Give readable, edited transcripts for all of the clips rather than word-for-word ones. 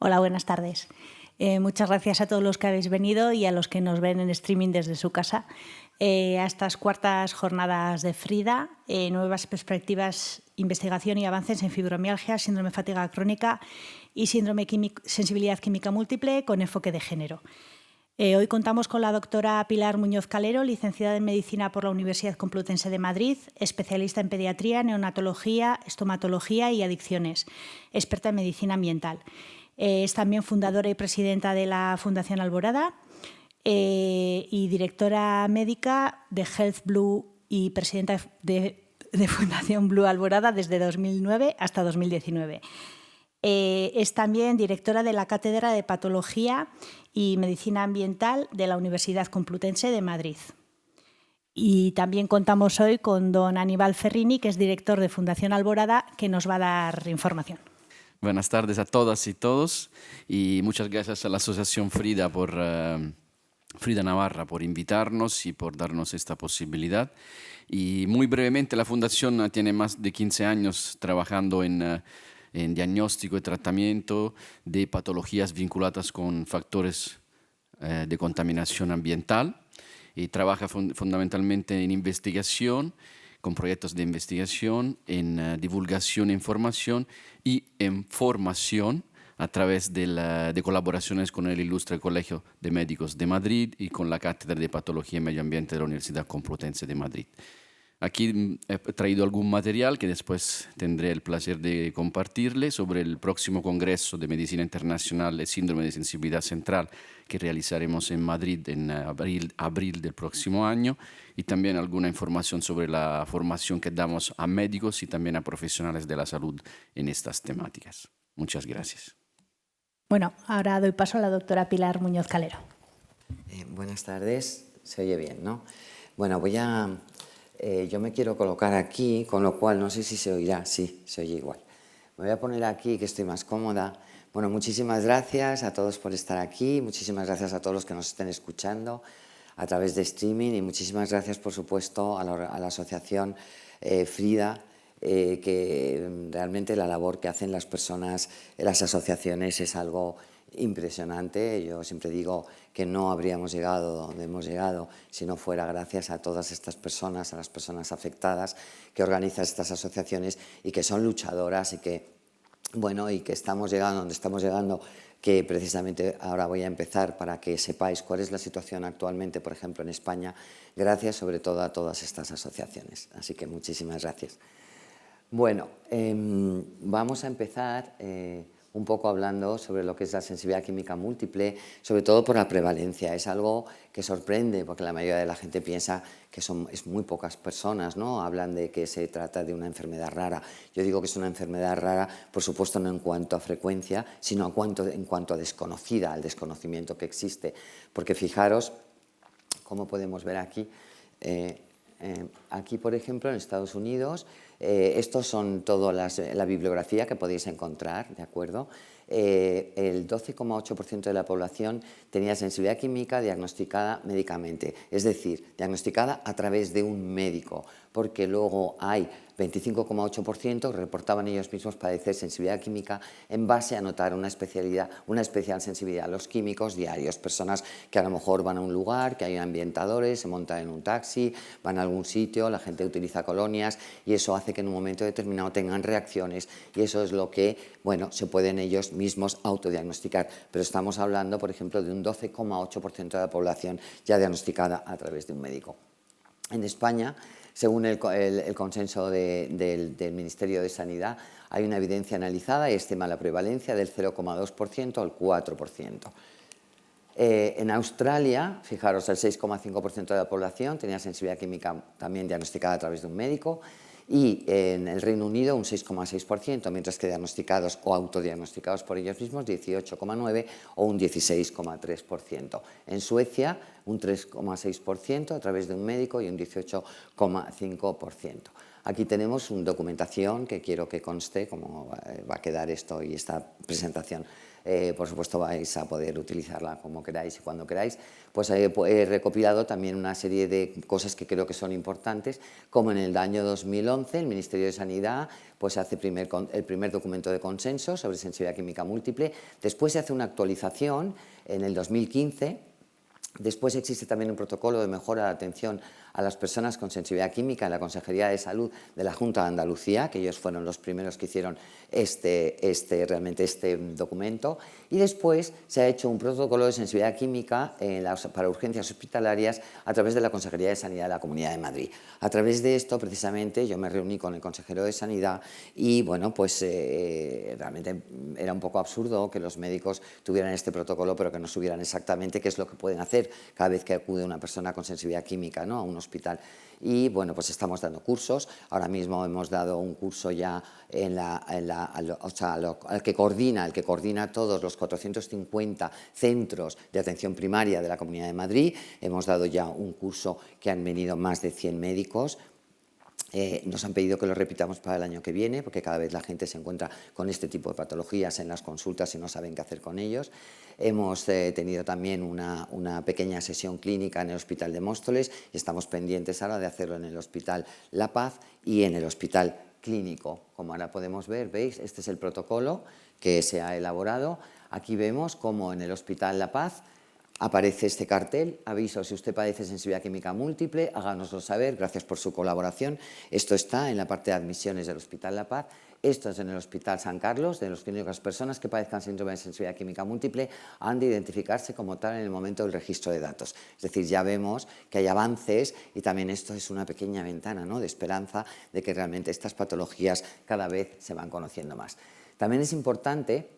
Hola, buenas tardes. Muchas gracias a todos los que habéis venido y a los que nos ven en streaming desde su casa a estas cuartas jornadas de FRIDA, nuevas perspectivas, investigación y avances en fibromialgia, síndrome de fatiga crónica y síndrome sensibilidad química múltiple con enfoque de género. Hoy contamos con la doctora Pilar Muñoz Calero, licenciada en Medicina por la Universidad Complutense de Madrid, especialista en pediatría, neonatología, estomatología y adicciones, experta en medicina ambiental. Es también fundadora y presidenta de la Fundación Alborada y directora médica de Health Blue y presidenta de Fundación Blue Alborada desde 2009 hasta 2019. Es también directora de la Cátedra de Patología y Medicina Ambiental de la Universidad Complutense de Madrid. Y también contamos hoy con don Aníbal Ferrini, que es director de Fundación Alborada, que nos va a dar información. Buenas tardes a todas y todos y muchas gracias a la Asociación FRIDA Frida Navarra por invitarnos y por darnos esta posibilidad. Y muy brevemente, la Fundación tiene más de 15 años trabajando en diagnóstico y tratamiento de patologías vinculadas con factores de contaminación ambiental y trabaja fundamentalmente en investigación, con proyectos de investigación, en divulgación e información y en formación a través de colaboraciones con el Ilustre Colegio de Médicos de Madrid y con la Cátedra de Patología y Medio Ambiente de la Universidad Complutense de Madrid. Aquí he traído algún material que después tendré el placer de compartirle sobre el próximo Congreso de Medicina Internacional de Síndrome de Sensibilidad Central que realizaremos en Madrid en abril del próximo año y también alguna información sobre la formación que damos a médicos y también a profesionales de la salud en estas temáticas. Muchas gracias. Bueno, ahora doy paso a la doctora Pilar Muñoz Calero. Buenas tardes. Se oye bien, ¿no? Bueno, yo me quiero colocar aquí, con lo cual no sé si se oirá. Sí, se oye igual. Me voy a poner aquí, que estoy más cómoda. Bueno, muchísimas gracias a todos por estar aquí. Muchísimas gracias a todos los que nos estén escuchando a través de streaming. Y muchísimas gracias, por supuesto, a la asociación FRIDA, que realmente la labor que hacen las personas en las asociaciones es algo impresionante. Yo siempre digo que no habríamos llegado donde hemos llegado si no fuera gracias a todas estas personas, a las personas afectadas que organizan estas asociaciones y que son luchadoras y que, bueno, y que estamos llegando donde estamos llegando, que precisamente ahora voy a empezar para que sepáis cuál es la situación actualmente, por ejemplo, en España, gracias sobre todo a todas estas asociaciones. Así que muchísimas gracias. Bueno, vamos a empezar un poco hablando sobre lo que es la sensibilidad química múltiple, sobre todo por la prevalencia. Es algo que sorprende porque la mayoría de la gente piensa que es muy pocas personas, ¿no? Hablan de que se trata de una enfermedad rara. Yo digo que es una enfermedad rara, por supuesto, no en cuanto a frecuencia, sino en cuanto a desconocida, al desconocimiento que existe. Porque fijaros, como podemos ver aquí, aquí, por ejemplo, en Estados Unidos, estos son toda la bibliografía que podéis encontrar, ¿de acuerdo? El 12,8% de la población tenía sensibilidad química diagnosticada médicamente, es decir, diagnosticada a través de un médico, porque luego hay 25,8% que reportaban ellos mismos padecer sensibilidad química en base a notar una especial sensibilidad a los químicos diarios. Personas que a lo mejor van a un lugar, que hay ambientadores, se montan en un taxi, van a algún sitio, la gente utiliza colonias y eso hace que en un momento determinado tengan reacciones y eso es lo que, bueno, se pueden ellos mismos autodiagnosticar. Pero estamos hablando, por ejemplo, de un 12,8% de la población ya diagnosticada a través de un médico. En España, según el consenso del Ministerio de Sanidad, hay una evidencia analizada y estima la prevalencia del 0,2% al 4%. En Australia, fijaros, el 6,5% de la población tenía sensibilidad química también diagnosticada a través de un médico y en el Reino Unido un 6,6%, mientras que diagnosticados o autodiagnosticados por ellos mismos 18,9% o un 16,3%. En Suecia un 3,6% a través de un médico y un 18,5%. Aquí tenemos una documentación que quiero que conste cómo va a quedar esto y esta presentación. Por supuesto vais a poder utilizarla como queráis y cuando queráis. Pues he recopilado también una serie de cosas que creo que son importantes, como en el año 2011 el Ministerio de Sanidad pues hace el primer documento de consenso sobre sensibilidad química múltiple, después se hace una actualización en el 2015. Después existe también un protocolo de mejora de atención a las personas con sensibilidad química en la Consejería de Salud de la Junta de Andalucía, que ellos fueron los primeros que hicieron realmente este documento. Y después se ha hecho un protocolo de sensibilidad química para urgencias hospitalarias a través de la Consejería de Sanidad de la Comunidad de Madrid. A través de esto, precisamente, yo me reuní con el consejero de Sanidad y, bueno, pues realmente era un poco absurdo que los médicos tuvieran este protocolo, pero que no supieran exactamente qué es lo que pueden hacer cada vez que acude una persona con sensibilidad química, ¿no?, a un hospital. Y bueno, pues estamos dando cursos. Ahora mismo hemos dado un curso ya al que coordina todos los 450 centros de atención primaria de la Comunidad de Madrid. Hemos dado ya un curso que han venido más de 100 médicos. Nos han pedido que lo repitamos para el año que viene, porque cada vez la gente se encuentra con este tipo de patologías en las consultas y no saben qué hacer con ellos. Hemos tenido también una pequeña sesión clínica en el Hospital de Móstoles y estamos pendientes ahora de hacerlo en el Hospital La Paz y en el Hospital Clínico. Como ahora podemos ver, ¿veis? Este es el protocolo que se ha elaborado. Aquí vemos cómo en el Hospital La Paz aparece este cartel: aviso, si usted padece sensibilidad química múltiple, háganoslo saber, gracias por su colaboración. Esto está en la parte de admisiones del Hospital La Paz. Esto es en el Hospital San Carlos, de los clínicos. Las personas que padezcan síndrome de sensibilidad química múltiple han de identificarse como tal en el momento del registro de datos. Es decir, ya vemos que hay avances y también esto es una pequeña ventana, ¿no?, de esperanza de que realmente estas patologías cada vez se van conociendo más. También es importante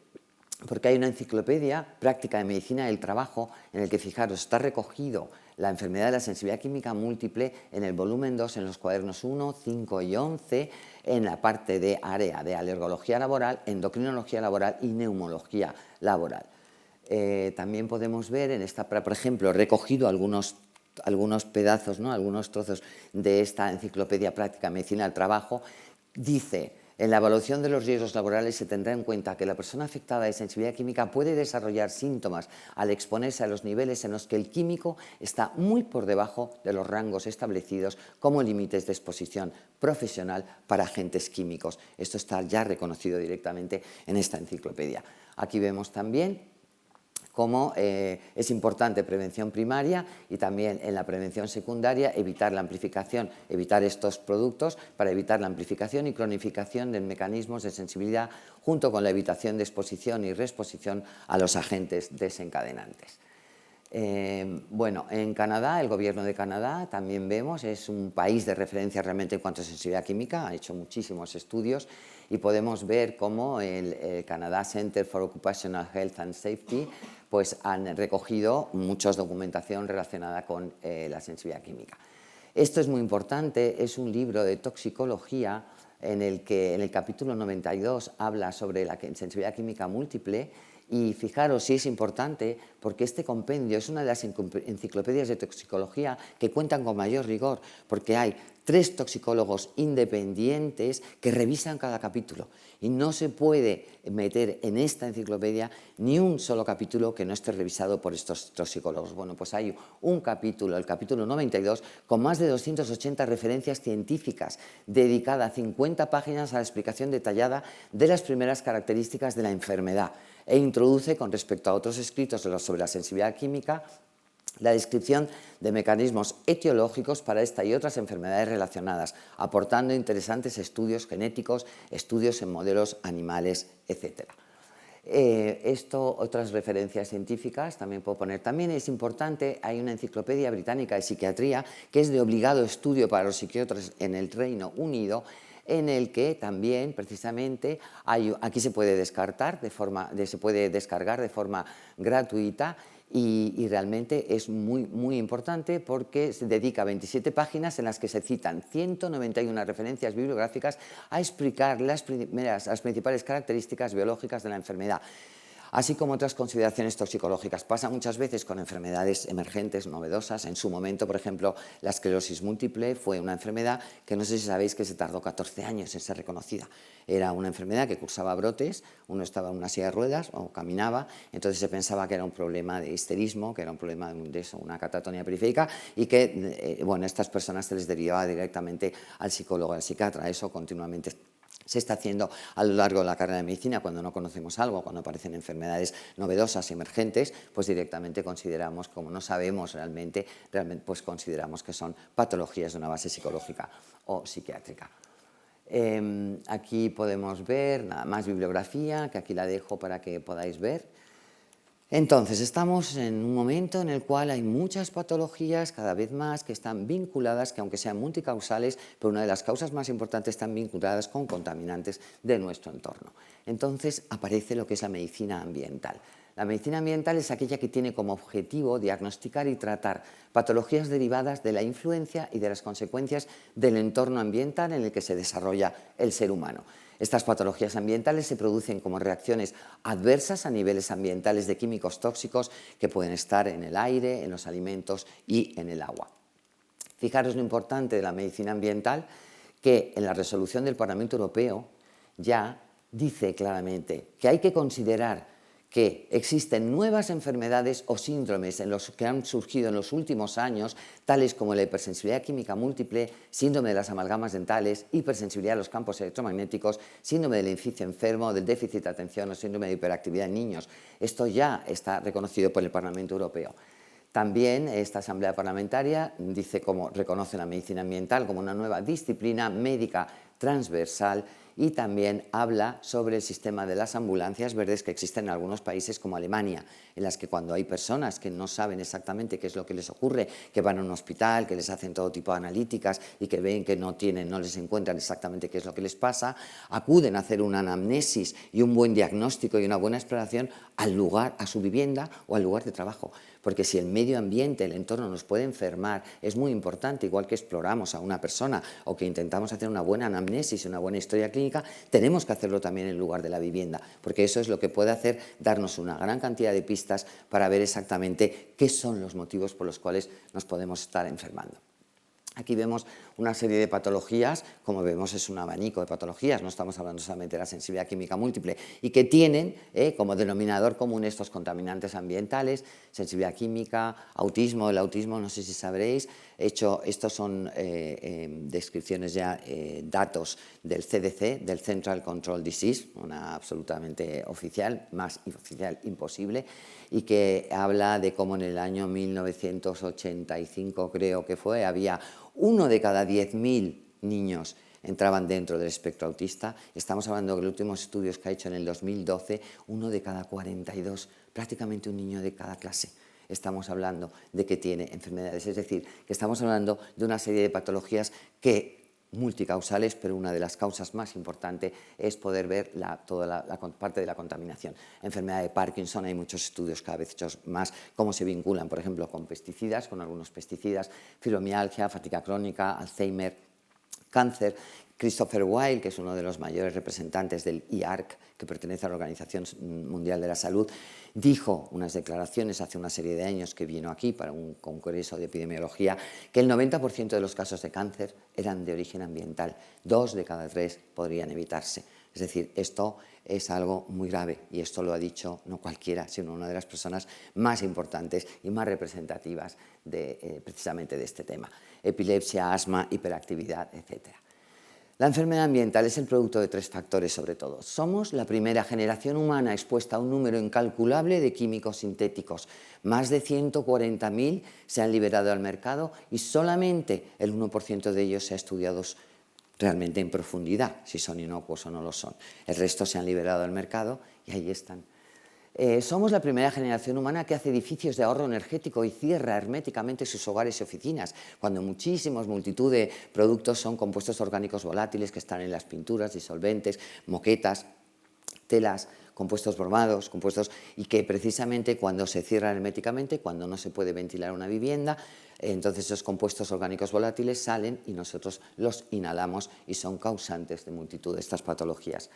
porque hay una enciclopedia práctica de medicina del trabajo en el que, fijaros, está recogido la enfermedad de la sensibilidad química múltiple en el volumen 2, en los cuadernos 1, 5 y 11, en la parte de área de alergología laboral, endocrinología laboral y neumología laboral. También podemos ver en esta, por ejemplo, recogido algunos pedazos, ¿no?, algunos trozos de esta enciclopedia práctica de medicina del trabajo. Dice: en la evaluación de los riesgos laborales se tendrá en cuenta que la persona afectada de sensibilidad química puede desarrollar síntomas al exponerse a los niveles en los que el químico está muy por debajo de los rangos establecidos como límites de exposición profesional para agentes químicos. Esto está ya reconocido directamente en esta enciclopedia. Aquí vemos también cómo es importante prevención primaria y también en la prevención secundaria evitar la amplificación, evitar estos productos para evitar la amplificación y cronificación de mecanismos de sensibilidad, junto con la evitación de exposición y reexposición a los agentes desencadenantes. Bueno, en Canadá, el gobierno de Canadá, también vemos, es un país de referencia realmente en cuanto a sensibilidad química, ha hecho muchísimos estudios y podemos ver cómo el Canada Center for Occupational Health and Safety pues han recogido mucha documentación relacionada con la sensibilidad química. Esto es muy importante, es un libro de toxicología en el que en el capítulo 92 habla sobre la sensibilidad química múltiple. Y fijaros si es importante, porque este compendio es una de las enciclopedias de toxicología que cuentan con mayor rigor, porque hay 3 toxicólogos independientes que revisan cada capítulo y no se puede meter en esta enciclopedia ni un solo capítulo que no esté revisado por estos toxicólogos. Bueno, pues hay un capítulo, el capítulo 92, con más de 280 referencias científicas, dedicada a 50 páginas a la explicación detallada de las primeras características de la enfermedad, e introduce, con respecto a otros escritos sobre la sensibilidad química, la descripción de mecanismos etiológicos para esta y otras enfermedades relacionadas, aportando interesantes estudios genéticos, estudios en modelos animales, etc. Otras referencias científicas también puedo poner. También es importante, hay una enciclopedia británica de psiquiatría que es de obligado estudio para los psiquiatras en el Reino Unido, en el que también precisamente aquí se puede descargar de forma gratuita y realmente es muy importante porque se dedica a 27 páginas en las que se citan 191 referencias bibliográficas a explicar las principales características biológicas de la enfermedad. así como otras consideraciones toxicológicas. Pasa muchas veces con enfermedades emergentes, novedosas. En su momento, por ejemplo, la esclerosis múltiple fue una enfermedad que no sé si sabéis que se tardó 14 años en ser reconocida. Era una enfermedad que cursaba brotes, uno estaba en una silla de ruedas o caminaba, entonces se pensaba que era un problema de histerismo, que era un problema de eso, una catatonia periférica, y que bueno, a estas personas se les derivaba directamente al psicólogo, al psiquiatra. Eso continuamente se está haciendo a lo largo de la carrera de medicina. Cuando no conocemos algo, cuando aparecen enfermedades novedosas, emergentes, pues directamente consideramos, como no sabemos realmente pues consideramos que son patologías de una base psicológica o psiquiátrica. Aquí podemos ver nada más bibliografía, que aquí la dejo para que podáis ver. Entonces, estamos en un momento en el cual hay muchas patologías, cada vez más, que están vinculadas, que aunque sean multicausales, pero una de las causas más importantes están vinculadas con contaminantes de nuestro entorno. Entonces, aparece lo que es la medicina ambiental. La medicina ambiental es aquella que tiene como objetivo diagnosticar y tratar patologías derivadas de la influencia y de las consecuencias del entorno ambiental en el que se desarrolla el ser humano. Estas patologías ambientales se producen como reacciones adversas a niveles ambientales de químicos tóxicos que pueden estar en el aire, en los alimentos y en el agua. Fijaros lo importante de la medicina ambiental, que en la resolución del Parlamento Europeo ya dice claramente que hay que considerar que existen nuevas enfermedades o síndromes que han surgido en los últimos años, tales como la hipersensibilidad química múltiple, síndrome de las amalgamas dentales, hipersensibilidad a los campos electromagnéticos, síndrome del edificio enfermo, del déficit de atención o síndrome de hiperactividad en niños. Esto ya está reconocido por el Parlamento Europeo. También esta Asamblea Parlamentaria reconoce la medicina ambiental como una nueva disciplina médica transversal y también habla sobre el sistema de las ambulancias verdes que existen en algunos países como Alemania, en las que cuando hay personas que no saben exactamente qué es lo que les ocurre, que van a un hospital, que les hacen todo tipo de analíticas y que ven que no les encuentran exactamente qué es lo que les pasa, acuden a hacer una anamnesis y un buen diagnóstico y una buena exploración a su vivienda o al lugar de trabajo. Porque si el medio ambiente, el entorno nos puede enfermar, es muy importante, igual que exploramos a una persona o que intentamos hacer una buena anamnesis, una buena historia clínica, tenemos que hacerlo también en el lugar de la vivienda, porque eso es lo que puede hacer darnos una gran cantidad de pistas para ver exactamente qué son los motivos por los cuales nos podemos estar enfermando. Aquí vemos una serie de patologías, como vemos es un abanico de patologías, no estamos hablando solamente de la sensibilidad química múltiple, y que tienen como denominador común estos contaminantes ambientales, sensibilidad química, autismo. El autismo, no sé si sabréis, estos son descripciones ya, datos del CDC, del Central Control Disease, una absolutamente oficial, más oficial imposible, y que habla de cómo en el año 1985, creo que fue, había 1 de cada 10.000 niños entraban dentro del espectro autista. Estamos hablando de los últimos estudios que ha hecho en el 2012, 1 de cada 42, prácticamente un niño de cada clase. Estamos hablando de que tiene enfermedades, es decir, que estamos hablando de una serie de patologías multicausales, pero una de las causas más importantes es poder ver toda la parte de la contaminación. Enfermedad de Parkinson, hay muchos estudios cada vez hechos más, cómo se vinculan, por ejemplo, con pesticidas, con algunos pesticidas, fibromialgia, fatiga crónica, Alzheimer, cáncer. Christopher Weil, que es uno de los mayores representantes del IARC, que pertenece a la Organización Mundial de la Salud, dijo unas declaraciones hace una serie de años que vino aquí para un congreso de epidemiología, que el 90% de los casos de cáncer eran de origen ambiental, 2 de cada 3 podrían evitarse. Es decir, esto es algo muy grave y esto lo ha dicho no cualquiera, sino una de las personas más importantes y más representativas precisamente de este tema. Epilepsia, asma, hiperactividad, etc. La enfermedad ambiental es el producto de 3 factores sobre todo. Somos la primera generación humana expuesta a un número incalculable de químicos sintéticos. Más de 140.000 se han liberado al mercado y solamente el 1% de ellos se ha estudiado realmente en profundidad, si son inocuos o no lo son. El resto se han liberado al mercado y ahí están. Somos la primera generación humana que hace edificios de ahorro energético y cierra herméticamente sus hogares y oficinas, cuando multitud de productos son compuestos orgánicos volátiles que están en las pinturas, disolventes, moquetas, telas, compuestos bromados, y que precisamente cuando se cierran herméticamente, cuando no se puede ventilar una vivienda, entonces esos compuestos orgánicos volátiles salen y nosotros los inhalamos y son causantes de multitud de estas patologías.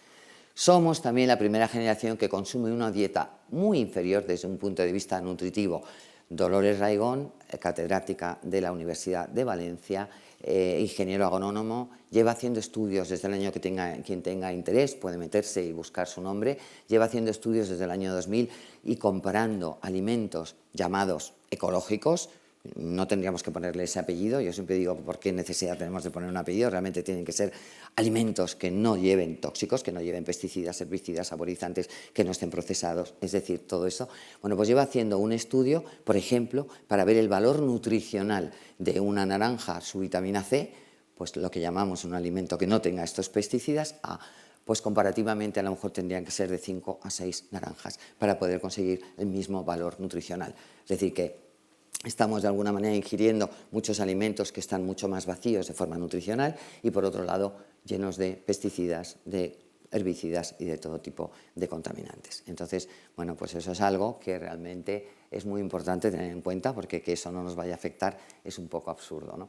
Somos también la primera generación que consume una dieta muy inferior desde un punto de vista nutritivo. Dolores Raigón, catedrática de la Universidad de Valencia, ingeniero agrónomo, lleva haciendo estudios desde el año que quien tenga interés puede meterse y buscar su nombre, lleva haciendo estudios desde el año 2000 y comparando alimentos llamados ecológicos. No tendríamos que ponerle ese apellido, yo siempre digo, ¿por qué necesidad tenemos de poner un apellido? Realmente tienen que ser alimentos que no lleven tóxicos, que no lleven pesticidas, herbicidas, saborizantes, que no estén procesados, es decir, todo eso. Bueno, pues lleva haciendo un estudio, por ejemplo, para ver el valor nutricional de una naranja, su vitamina C, pues lo que llamamos un alimento que no tenga estos pesticidas, pues comparativamente a lo mejor tendrían que ser de 5 a 6 naranjas para poder conseguir el mismo valor nutricional. Es decir, que estamos de alguna manera ingiriendo muchos alimentos que están mucho más vacíos de forma nutricional y por otro lado llenos de pesticidas, de herbicidas y de todo tipo de contaminantes. Entonces, bueno, pues eso es algo que realmente es muy importante tener en cuenta porque que eso no nos vaya a afectar es un poco absurdo, ¿no?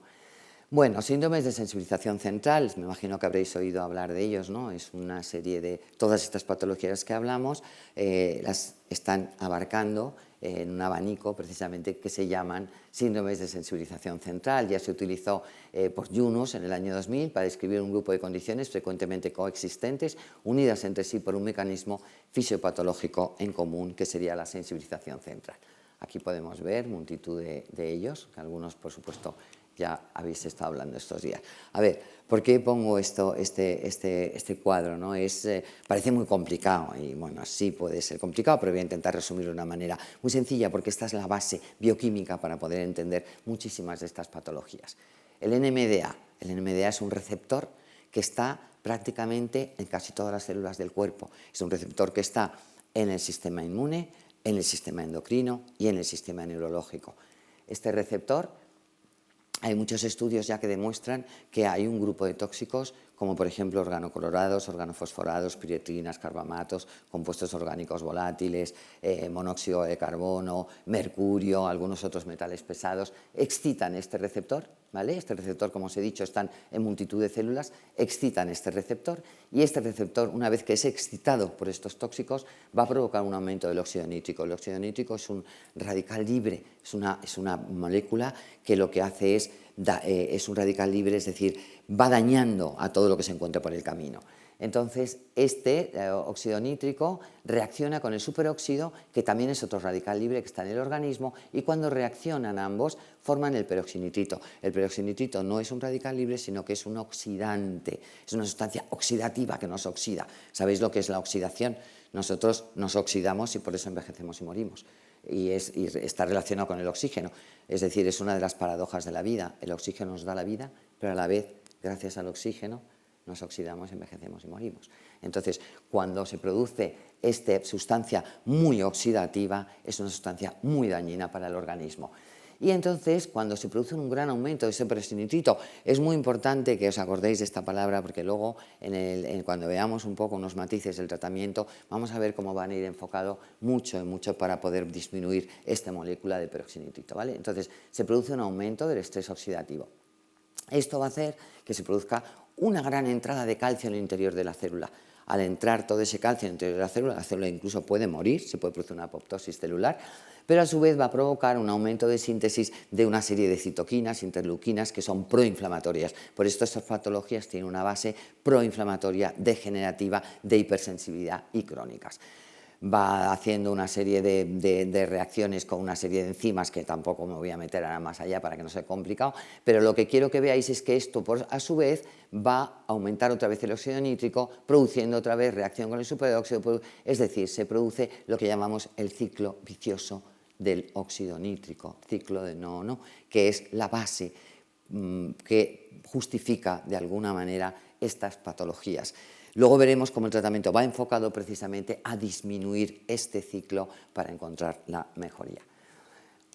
Bueno, síndromes de sensibilización central, me imagino que habréis oído hablar de ellos, ¿no? Es una serie de todas estas patologías que hablamos, las están abarcando en un abanico precisamente que se llaman síndromes de sensibilización central. Ya se utilizó por Yunus en el año 2000 para describir un grupo de condiciones frecuentemente coexistentes, unidas entre sí por un mecanismo fisiopatológico en común que sería la sensibilización central. Aquí podemos ver multitud de ellos, que algunos por supuesto ya habéis estado hablando estos días. A ver, ¿por qué pongo este cuadro, ¿no? Parece muy complicado y bueno, sí puede ser complicado, pero voy a intentar resumirlo de una manera muy sencilla porque esta es la base bioquímica para poder entender muchísimas de estas patologías. El NMDA es un receptor que está prácticamente en casi todas las células del cuerpo. Es un receptor que está en el sistema inmune, en el sistema endocrino y en el sistema neurológico. Este receptor, hay muchos estudios ya que demuestran que hay un grupo de tóxicos como por ejemplo organoclorados, organofosforados, piretrinas, carbamatos, compuestos orgánicos volátiles, monóxido de carbono, mercurio, algunos otros metales pesados, excitan este receptor, ¿vale? Este receptor, como os he dicho, están en multitud de células, excitan este receptor y este receptor, una vez que es excitado por estos tóxicos, va a provocar un aumento del óxido nítrico. El óxido nítrico es un radical libre, es una molécula que lo que hace es un radical libre, es decir, va dañando a todo lo que se encuentra por el camino. Entonces, este óxido nítrico reacciona con el superóxido, que también es otro radical libre que está en el organismo, y cuando reaccionan ambos, forman el peroxinitrito. El peroxinitrito no es un radical libre, sino que es un oxidante, es una sustancia oxidativa que nos oxida. ¿Sabéis lo que es la oxidación? Nosotros nos oxidamos y por eso envejecemos y morimos. Y está relacionado con el oxígeno. Es decir, es una de las paradojas de la vida. El oxígeno nos da la vida, pero a la vez, gracias al oxígeno, nos oxidamos, envejecemos y morimos. Entonces, cuando se produce esta sustancia muy oxidativa, es una sustancia muy dañina para el organismo. Y entonces, cuando se produce un gran aumento de ese peroxinitrito, es muy importante que os acordéis de esta palabra, porque luego, cuando veamos un poco unos matices del tratamiento, vamos a ver cómo van a ir enfocado mucho para poder disminuir esta molécula de peroxinitrito, ¿vale? Entonces, se produce un aumento del estrés oxidativo. Esto va a hacer que se produzca una gran entrada de calcio en el interior de la célula. Al entrar todo ese calcio en el interior de la célula incluso puede morir, se puede producir una apoptosis celular, pero a su vez va a provocar un aumento de síntesis de una serie de citoquinas, interleuquinas, que son proinflamatorias. Por esto estas patologías tienen una base proinflamatoria, degenerativa, de hipersensibilidad y crónicas. Va haciendo una serie de reacciones con una serie de enzimas que tampoco me voy a meter ahora más allá para que no sea complicado, pero lo que quiero que veáis es que esto a su vez va a aumentar otra vez el óxido nítrico, produciendo otra vez reacción con el superóxido, es decir, se produce lo que llamamos el ciclo vicioso del óxido nítrico, ciclo de no, que es la base que justifica de alguna manera estas patologías. Luego veremos cómo el tratamiento va enfocado precisamente a disminuir este ciclo para encontrar la mejoría.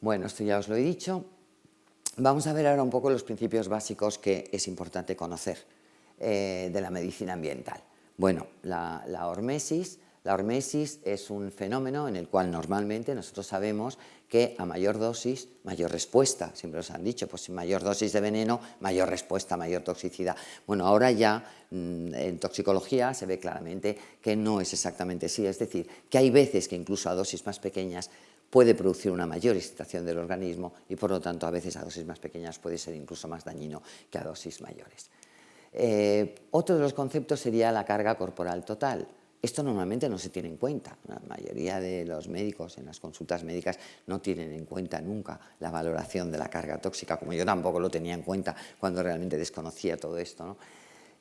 Bueno, esto ya os lo he dicho. Vamos a ver ahora un poco los principios básicos que es importante conocer de la medicina ambiental. Bueno, la hormesis La hormesis es un fenómeno en el cual normalmente nosotros sabemos que a mayor dosis, mayor respuesta. Siempre os han dicho, pues mayor dosis de veneno, mayor respuesta, mayor toxicidad. Bueno, ahora ya en toxicología se ve claramente que no es exactamente así. Es decir, que hay veces que incluso a dosis más pequeñas puede producir una mayor excitación del organismo y por lo tanto a veces a dosis más pequeñas puede ser incluso más dañino que a dosis mayores. Otro de los conceptos sería la carga corporal total. Esto normalmente no se tiene en cuenta. La mayoría de los médicos en las consultas médicas no tienen en cuenta nunca la valoración de la carga tóxica, como yo tampoco lo tenía en cuenta cuando realmente desconocía todo esto, ¿no?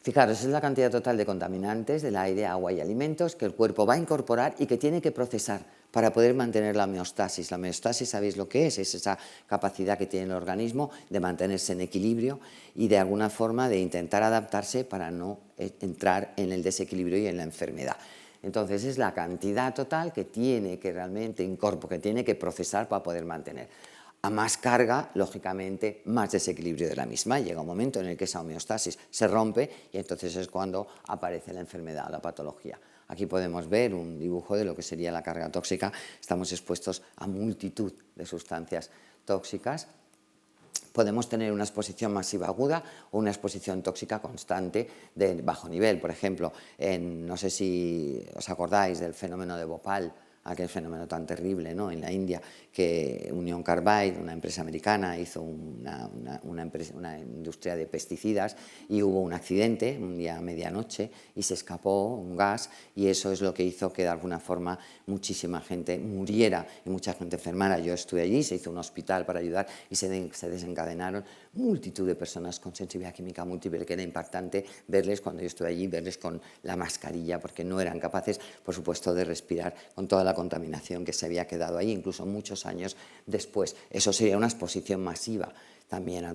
Fijaros, es la cantidad total de contaminantes del aire, agua y alimentos que el cuerpo va a incorporar y que tiene que procesar para poder mantener la homeostasis. La homeostasis, ¿sabéis lo que es? Es esa capacidad que tiene el organismo de mantenerse en equilibrio y de alguna forma de intentar adaptarse para no entrar en el desequilibrio y en la enfermedad. Entonces es la cantidad total que tiene que realmente que tiene que procesar para poder mantener. A más carga, lógicamente, más desequilibrio de la misma. Llega un momento en el que esa homeostasis se rompe y entonces es cuando aparece la enfermedad o la patología. Aquí podemos ver un dibujo de lo que sería la carga tóxica. Estamos expuestos a multitud de sustancias tóxicas. Podemos tener una exposición masiva aguda o una exposición tóxica constante de bajo nivel. Por ejemplo, no sé si os acordáis del fenómeno de Bhopal, aquel fenómeno tan terrible, ¿no?, en la India, que Union Carbide, una empresa americana, hizo una industria de pesticidas y hubo un accidente un día a medianoche y se escapó un gas y eso es lo que hizo que de alguna forma muchísima gente muriera y mucha gente enfermara. Yo estuve allí, se hizo un hospital para ayudar y se desencadenaron multitud de personas con sensibilidad química múltiple, que era impactante verles cuando yo estuve allí, verles con la mascarilla porque no eran capaces, por supuesto, de respirar con toda la contaminación que se había quedado ahí, incluso muchos años después. Eso sería una exposición masiva. También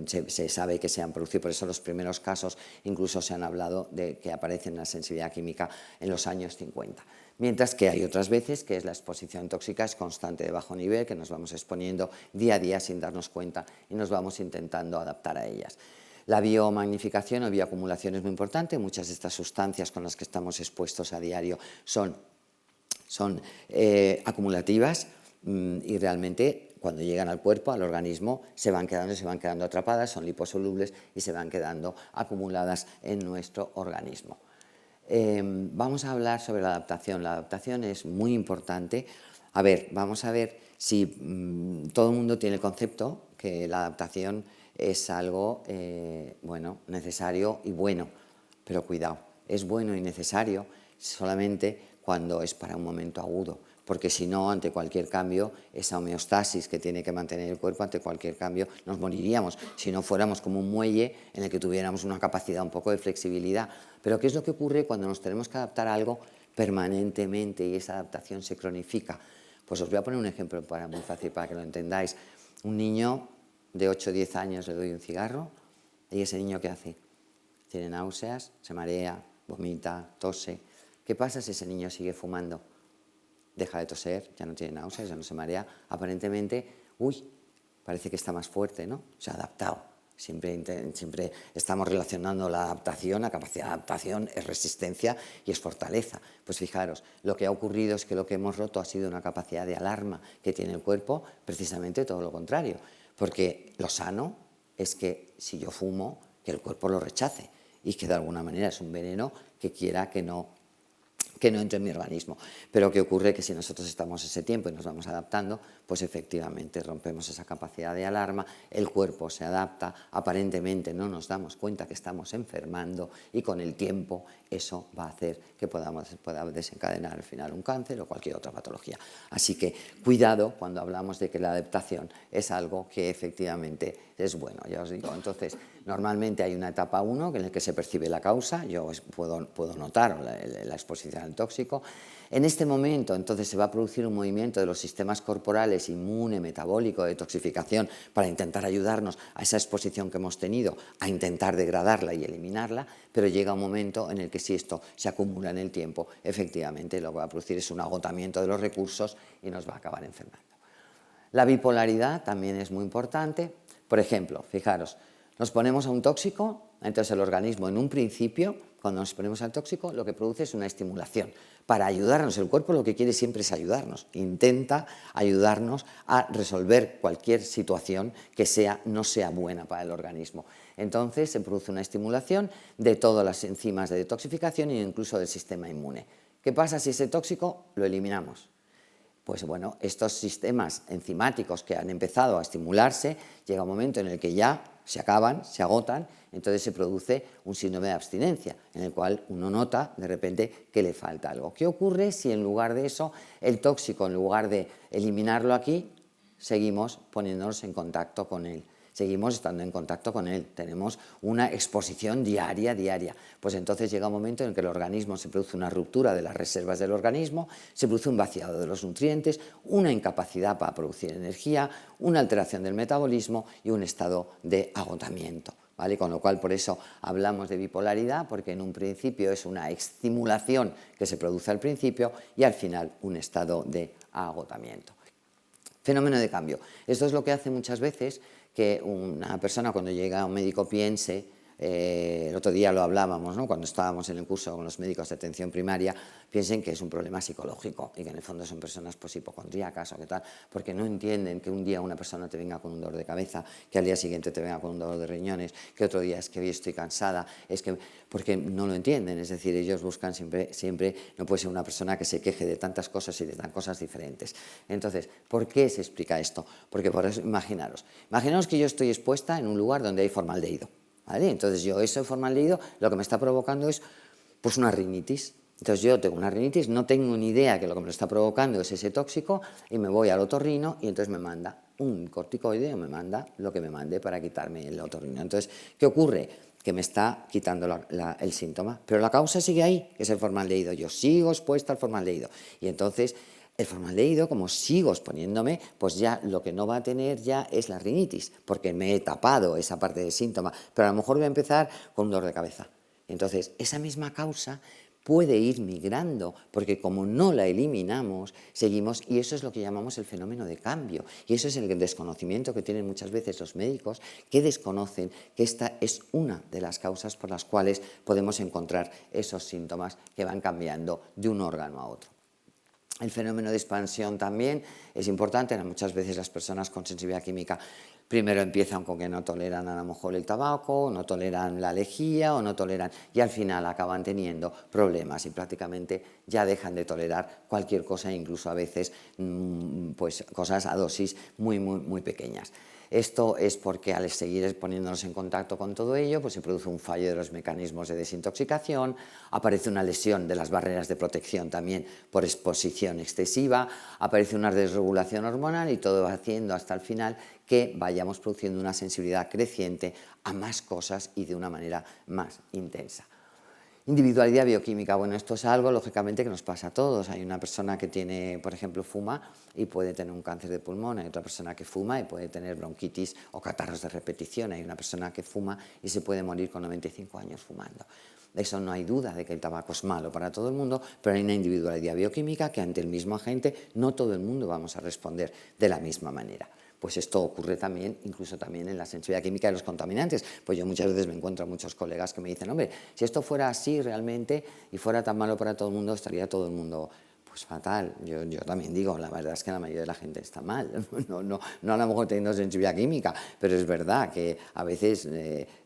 se sabe que se han producido, por eso los primeros casos incluso se han hablado de que aparece en la sensibilidad química en los años 50. Mientras que hay otras veces que es la exposición tóxica es constante de bajo nivel, que nos vamos exponiendo día a día sin darnos cuenta y nos vamos intentando adaptar a ellas. La biomagnificación o bioacumulación es muy importante. Muchas de estas sustancias con las que estamos expuestos a diario son acumulativas y realmente cuando llegan al cuerpo, al organismo, se van quedando atrapadas, son liposolubles y se van quedando acumuladas en nuestro organismo. Vamos a hablar sobre la adaptación. La adaptación es muy importante. A ver, vamos a ver si todo el mundo tiene el concepto que la adaptación es algo bueno, necesario y bueno, pero cuidado, es bueno y necesario solamente cuando es para un momento agudo, porque si no, ante cualquier cambio, esa homeostasis que tiene que mantener el cuerpo, ante cualquier cambio nos moriríamos, si no fuéramos como un muelle en el que tuviéramos una capacidad un poco de flexibilidad. Pero ¿qué es lo que ocurre cuando nos tenemos que adaptar a algo permanentemente y esa adaptación se cronifica? Pues os voy a poner un ejemplo muy fácil para que lo entendáis. Un niño de 8 o 10 años le doy un cigarro y ese niño ¿qué hace? Tiene náuseas, se marea, vomita, tose. ¿Qué pasa si ese niño sigue fumando? Deja de toser, ya no tiene náuseas, ya no se marea. Aparentemente, parece que está más fuerte, ¿no? Se ha adaptado. Siempre estamos relacionando la adaptación, la capacidad de adaptación es resistencia y es fortaleza. Pues fijaros, lo que ha ocurrido es que lo que hemos roto ha sido una capacidad de alarma que tiene el cuerpo, precisamente todo lo contrario. Porque lo sano es que si yo fumo, que el cuerpo lo rechace y que de alguna manera es un veneno que quiera que no entre en mi organismo. Pero ¿qué ocurre? Que si nosotros estamos ese tiempo y nos vamos adaptando, pues efectivamente rompemos esa capacidad de alarma, el cuerpo se adapta, aparentemente no nos damos cuenta que estamos enfermando y con el tiempo eso va a hacer que pueda desencadenar al final un cáncer o cualquier otra patología. Así que cuidado cuando hablamos de que la adaptación es algo que efectivamente es bueno, ya os digo. Entonces, normalmente hay una etapa 1 en la que se percibe la causa, yo puedo notar la exposición al tóxico. En este momento, entonces, se va a producir un movimiento de los sistemas corporales inmune, metabólico, de detoxificación, para intentar ayudarnos a esa exposición que hemos tenido, a intentar degradarla y eliminarla, pero llega un momento en el que si esto se acumula en el tiempo, efectivamente lo que va a producir es un agotamiento de los recursos y nos va a acabar enfermando. La bipolaridad también es muy importante. Por ejemplo, fijaros, nos ponemos a un tóxico, entonces el organismo en un principio, cuando nos ponemos al tóxico, lo que produce es una estimulación para ayudarnos. El cuerpo lo que quiere siempre es ayudarnos, intenta ayudarnos a resolver cualquier situación que no sea buena para el organismo. Entonces se produce una estimulación de todas las enzimas de detoxificación e incluso del sistema inmune. ¿Qué pasa si ese tóxico lo eliminamos? Pues bueno, estos sistemas enzimáticos que han empezado a estimularse, llega un momento en el que ya se acaban, se agotan, entonces se produce un síndrome de abstinencia, en el cual uno nota de repente que le falta algo. ¿Qué ocurre si en lugar de eso, el tóxico, en lugar de eliminarlo aquí, seguimos poniéndonos en contacto con él? Seguimos estando en contacto con él, tenemos una exposición diaria, pues entonces llega un momento en que el organismo se produce una ruptura de las reservas del organismo, se produce un vaciado de los nutrientes, una incapacidad para producir energía, una alteración del metabolismo y un estado de agotamiento, ¿vale? Con lo cual, por eso hablamos de bipolaridad, porque en un principio es una estimulación que se produce al principio y al final un estado de agotamiento. Fenómeno de cambio. Esto es lo que hace muchas veces que una persona cuando llega a un médico piense, el otro día lo hablábamos, ¿no? Cuando estábamos en el curso con los médicos de atención primaria, piensen que es un problema psicológico y que en el fondo son personas pues, hipocondríacas o qué tal, porque no entienden que un día una persona te venga con un dolor de cabeza, que al día siguiente te venga con un dolor de riñones, que otro día es que hoy estoy cansada, porque no lo entienden, es decir, ellos buscan siempre, no puede ser una persona que se queje de tantas cosas y de tantas cosas diferentes. Entonces, ¿por qué se explica esto? Porque por eso, imaginaros que yo estoy expuesta en un lugar donde hay formaldehído, ¿vale? Entonces yo ese formaldehído lo que me está provocando es pues una rinitis. Entonces yo tengo una rinitis, no tengo ni idea que lo que me lo está provocando es ese tóxico y me voy al otorrino y entonces me manda un corticoide o me manda lo que me mande para quitarme el otorrino. Entonces, ¿qué ocurre? Que me está quitando el síntoma, pero la causa sigue ahí, que es el formaldehído. Yo sigo expuesta al formaldehído y entonces el formaldehído, como sigo exponiéndome, pues ya lo que no va a tener ya es la rinitis, porque me he tapado esa parte del síntoma, pero a lo mejor voy a empezar con un dolor de cabeza. Entonces, esa misma causa puede ir migrando, porque como no la eliminamos, seguimos, y eso es lo que llamamos el fenómeno de cambio, y eso es el desconocimiento que tienen muchas veces los médicos, que desconocen que esta es una de las causas por las cuales podemos encontrar esos síntomas que van cambiando de un órgano a otro. El fenómeno de expansión también es importante. Muchas veces las personas con sensibilidad química primero empiezan con que no toleran a lo mejor el tabaco, no toleran la lejía o no toleran, y al final acaban teniendo problemas y prácticamente ya dejan de tolerar cualquier cosa, incluso a veces pues cosas a dosis muy pequeñas. Esto es porque al seguir poniéndonos en contacto con todo ello, pues se produce un fallo de los mecanismos de desintoxicación, aparece una lesión de las barreras de protección también por exposición excesiva, aparece una desregulación hormonal y todo va haciendo hasta el final que vayamos produciendo una sensibilidad creciente a más cosas y de una manera más intensa. Individualidad bioquímica, bueno, esto es algo, lógicamente, que nos pasa a todos. Hay una persona que tiene, por ejemplo, fuma y puede tener un cáncer de pulmón, hay otra persona que fuma y puede tener bronquitis o catarros de repetición, hay una persona que fuma y se puede morir con 95 años fumando. Eso no hay duda de que el tabaco es malo para todo el mundo, pero hay una individualidad bioquímica que ante el mismo agente no todo el mundo vamos a responder de la misma manera. Pues esto ocurre también, incluso también en la sensibilidad química de los contaminantes. Pues yo muchas veces me encuentro a muchos colegas que me dicen, hombre, si esto fuera así realmente y fuera tan malo para todo el mundo, estaría todo el mundo pues fatal. Yo también digo, la verdad es que la mayoría de la gente está mal, no a lo mejor teniendo sensibilidad química, pero es verdad que a veces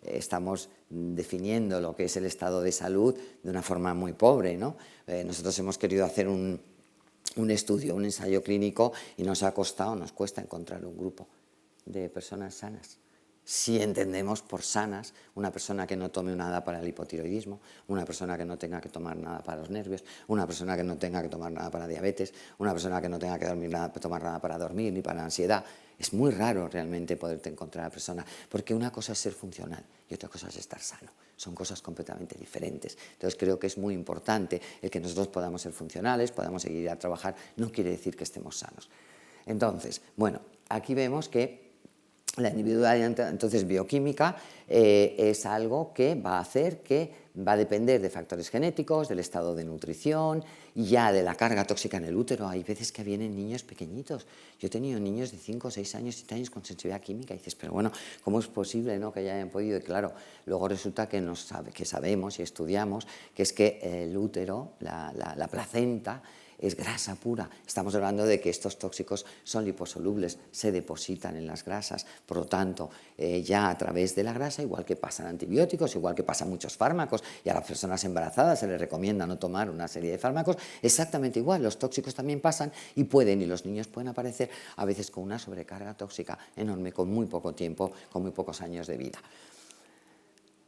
estamos definiendo lo que es el estado de salud de una forma muy pobre, ¿no? Nosotros hemos querido hacer un estudio, un ensayo clínico y nos cuesta encontrar un grupo de personas sanas. Si entendemos por sanas una persona que no tome nada para el hipotiroidismo, una persona que no tenga que tomar nada para los nervios, una persona que no tenga que tomar nada para diabetes, una persona que no tenga que tomar nada para dormir ni para la ansiedad. Es muy raro realmente poderte encontrar a la persona, porque una cosa es ser funcional y otra cosa es estar sano. Son cosas completamente diferentes. Entonces creo que es muy importante el que nosotros podamos ser funcionales, podamos seguir a trabajar, no quiere decir que estemos sanos. Entonces, bueno, aquí vemos que La individualidad, entonces, bioquímica es algo que va a hacer que va a depender de factores genéticos, del estado de nutrición y ya de la carga tóxica en el útero. Hay veces que vienen niños pequeñitos. Yo he tenido niños de 5, 6 años, 7 años con sensibilidad química y dices, pero bueno, ¿cómo es posible, no, que ya hayan podido? Y claro, luego resulta que, que sabemos y estudiamos que es que el útero, la placenta, es grasa pura. Estamos hablando de que estos tóxicos son liposolubles, se depositan en las grasas, por lo tanto, ya a través de la grasa, igual que pasan antibióticos, igual que pasan muchos fármacos, y a las personas embarazadas se les recomienda no tomar una serie de fármacos, exactamente igual, los tóxicos también pasan y los niños pueden aparecer a veces con una sobrecarga tóxica enorme, con muy poco tiempo, con muy pocos años de vida.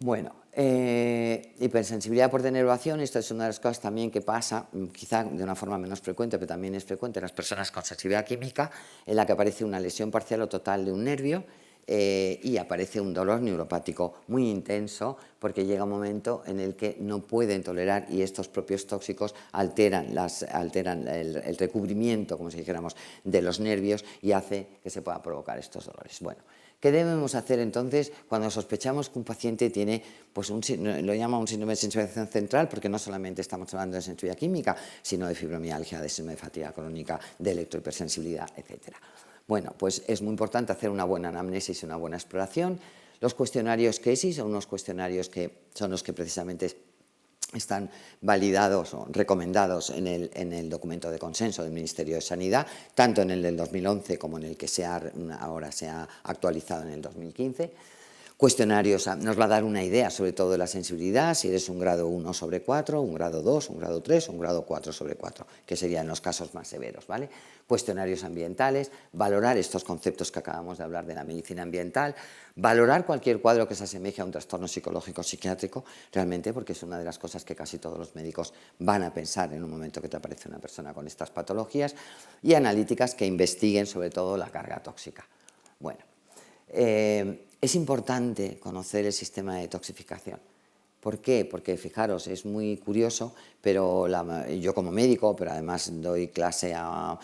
Bueno, hipersensibilidad por denervación, esto es una de las cosas también que pasa, quizá de una forma menos frecuente, pero también es frecuente en las personas con sensibilidad química, en la que aparece una lesión parcial o total de un nervio y aparece un dolor neuropático muy intenso porque llega un momento en el que no pueden tolerar y estos propios tóxicos alteran el recubrimiento, como si dijéramos, de los nervios y hace que se puedan provocar estos dolores. Bueno, ¿qué debemos hacer entonces cuando sospechamos que un paciente tiene, pues lo llama un síndrome de sensibilización central, porque no solamente estamos hablando de sensibilidad química, sino de fibromialgia, de síndrome de fatiga crónica, de electrohipersensibilidad, etcétera? Bueno, pues es muy importante hacer una buena anamnesis y una buena exploración. Los cuestionarios KESI son unos cuestionarios que son los que precisamente están validados o recomendados en el documento de consenso del Ministerio de Sanidad, tanto en el del 2011 como en el que ahora se ha actualizado en el 2015. Cuestionarios nos va a dar una idea sobre todo de la sensibilidad, si eres un grado 1/4, un grado 2, un grado 3 o un grado 4/4, que serían los casos más severos, ¿vale? Cuestionarios ambientales, valorar estos conceptos que acabamos de hablar de la medicina ambiental, valorar cualquier cuadro que se asemeje a un trastorno psicológico o psiquiátrico, realmente, porque es una de las cosas que casi todos los médicos van a pensar en un momento que te aparece una persona con estas patologías, y analíticas que investiguen sobre todo la carga tóxica. Bueno, es importante conocer el sistema de detoxificación. ¿Por qué? Porque, fijaros, es muy curioso, pero yo como médico, pero además doy clase a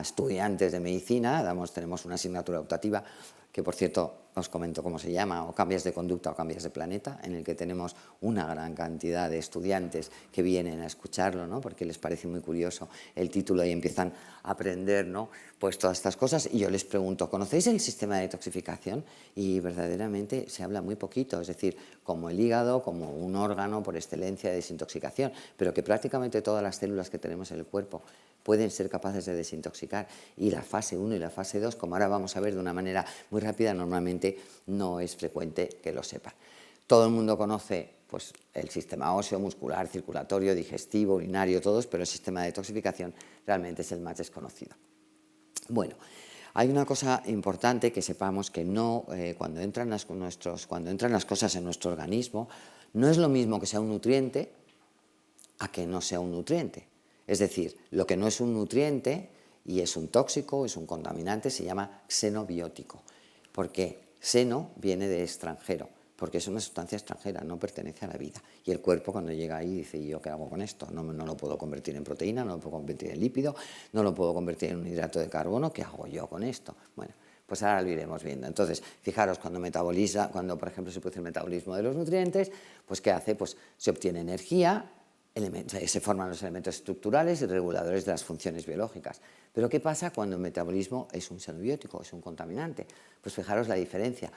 estudiantes de medicina, tenemos una asignatura optativa que, por cierto, os comento cómo se llama, o cambias de conducta o cambias de planeta, en el que tenemos una gran cantidad de estudiantes que vienen a escucharlo, ¿no? Porque les parece muy curioso el título y empiezan a aprender, ¿no? Pues todas estas cosas, y yo les pregunto, ¿conocéis el sistema de detoxificación? Y verdaderamente se habla muy poquito, es decir, como el hígado, como un órgano por excelencia de desintoxicación, pero que prácticamente todas las células que tenemos en el cuerpo pueden ser capaces de desintoxicar, y la fase 1 y la fase 2, como ahora vamos a ver de una manera muy rápida, normalmente no es frecuente que lo sepan. Todo el mundo conoce pues, el sistema óseo, muscular, circulatorio, digestivo, urinario, todos, pero el sistema de detoxificación realmente es el más desconocido. Bueno, hay una cosa importante que sepamos, que no, cuando entran las cosas en nuestro organismo, no es lo mismo que sea un nutriente a que no sea un nutriente. Es decir, lo que no es un nutriente y es un tóxico, es un contaminante, se llama xenobiótico. ¿Por qué? Xeno viene de extranjero, porque es una sustancia extranjera, no pertenece a la vida. Y el cuerpo, cuando llega ahí, dice, ¿y yo qué hago con esto? No lo puedo convertir en proteína, no lo puedo convertir en lípido, no lo puedo convertir en un hidrato de carbono, ¿qué hago yo con esto? Bueno, pues ahora lo iremos viendo. Entonces, fijaros, cuando por ejemplo se produce el metabolismo de los nutrientes, pues ¿qué hace? Pues se obtiene energía, se forman los elementos estructurales y reguladores de las funciones biológicas. Pero ¿qué pasa cuando el metabolismo es un xenobiótico, es un contaminante? Pues fijaros la diferencia.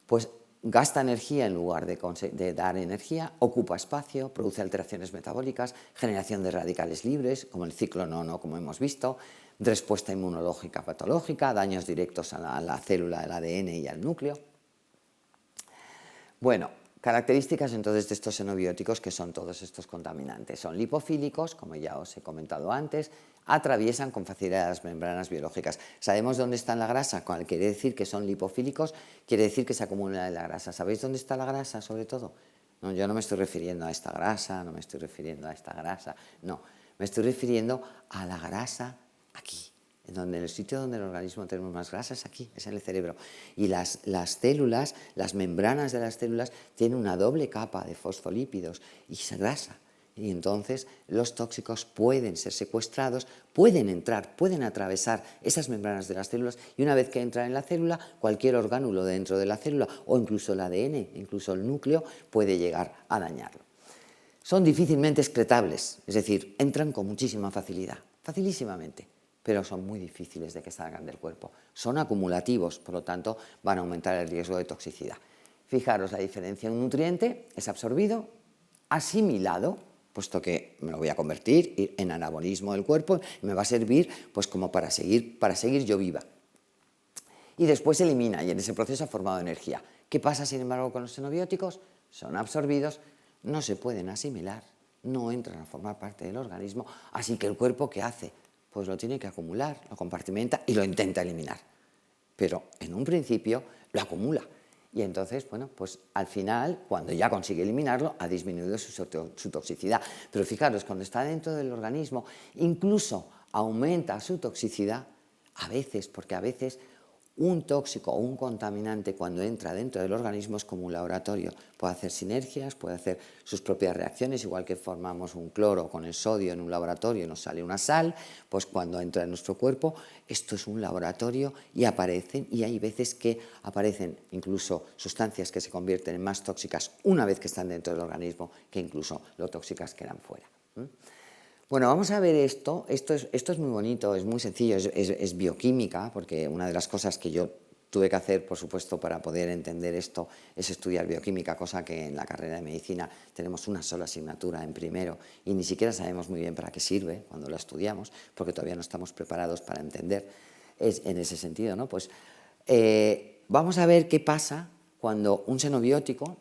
Pues gasta energía en lugar de dar energía, ocupa espacio, produce alteraciones metabólicas, generación de radicales libres, como el ciclo no, como hemos visto, respuesta inmunológica patológica, daños directos a la célula, al ADN y al núcleo. Bueno, características entonces de estos xenobióticos, que son todos estos contaminantes. Son lipofílicos, como ya os he comentado antes, atraviesan con facilidad las membranas biológicas. ¿Sabemos dónde está la grasa? Cuando quiere decir que son lipofílicos, quiere decir que se acumula en la grasa. ¿Sabéis dónde está la grasa, sobre todo? No, yo no me estoy refiriendo a esta grasa, no me estoy refiriendo a esta grasa, no. Me estoy refiriendo a la grasa aquí. En el sitio donde el organismo tenemos más grasa es aquí, es en el cerebro. Y las células, las membranas de las células, tienen una doble capa de fosfolípidos y esa grasa. y entonces los tóxicos pueden ser secuestrados, pueden entrar, pueden atravesar esas membranas de las células y una vez que entran en la célula, cualquier orgánulo dentro de la célula o incluso el ADN, incluso el núcleo, puede llegar a dañarlo. Son difícilmente excretables, es decir, entran con muchísima facilidad, facilísimamente, pero son muy difíciles de que salgan del cuerpo. Son acumulativos, por lo tanto, van a aumentar el riesgo de toxicidad. Fijaros la diferencia, un nutriente es absorbido, asimilado, puesto que me lo voy a convertir en anabolismo del cuerpo y me va a servir pues como para seguir yo viva. Y después se elimina y en ese proceso ha formado energía. ¿Qué pasa, sin embargo, con los xenobióticos? Son absorbidos, no se pueden asimilar, no entran a formar parte del organismo, así que el cuerpo, ¿qué hace? Pues lo tiene que acumular, lo compartimenta y lo intenta eliminar. Pero en un principio lo acumula. Y entonces, bueno, pues al final, cuando ya consigue eliminarlo, ha disminuido su toxicidad. Pero fijaros, cuando está dentro del organismo, incluso aumenta su toxicidad, a veces, porque a veces un tóxico o un contaminante cuando entra dentro del organismo es como un laboratorio. Puede hacer sinergias, puede hacer sus propias reacciones, igual que formamos un cloro con el sodio en un laboratorio y nos sale una sal, pues cuando entra en nuestro cuerpo, esto es un laboratorio y aparecen, y hay veces que aparecen incluso sustancias que se convierten en más tóxicas una vez que están dentro del organismo que incluso lo tóxicas que eran fuera. Bueno, vamos a ver esto. Esto es muy bonito, es muy sencillo, es bioquímica, porque una de las cosas que yo tuve que hacer, por supuesto, para poder entender esto es estudiar bioquímica, cosa que en la carrera de medicina tenemos una sola asignatura en primero y ni siquiera sabemos muy bien para qué sirve cuando la estudiamos, porque todavía no estamos preparados para entender en ese sentido, ¿no? Pues vamos a ver qué pasa cuando un xenobiótico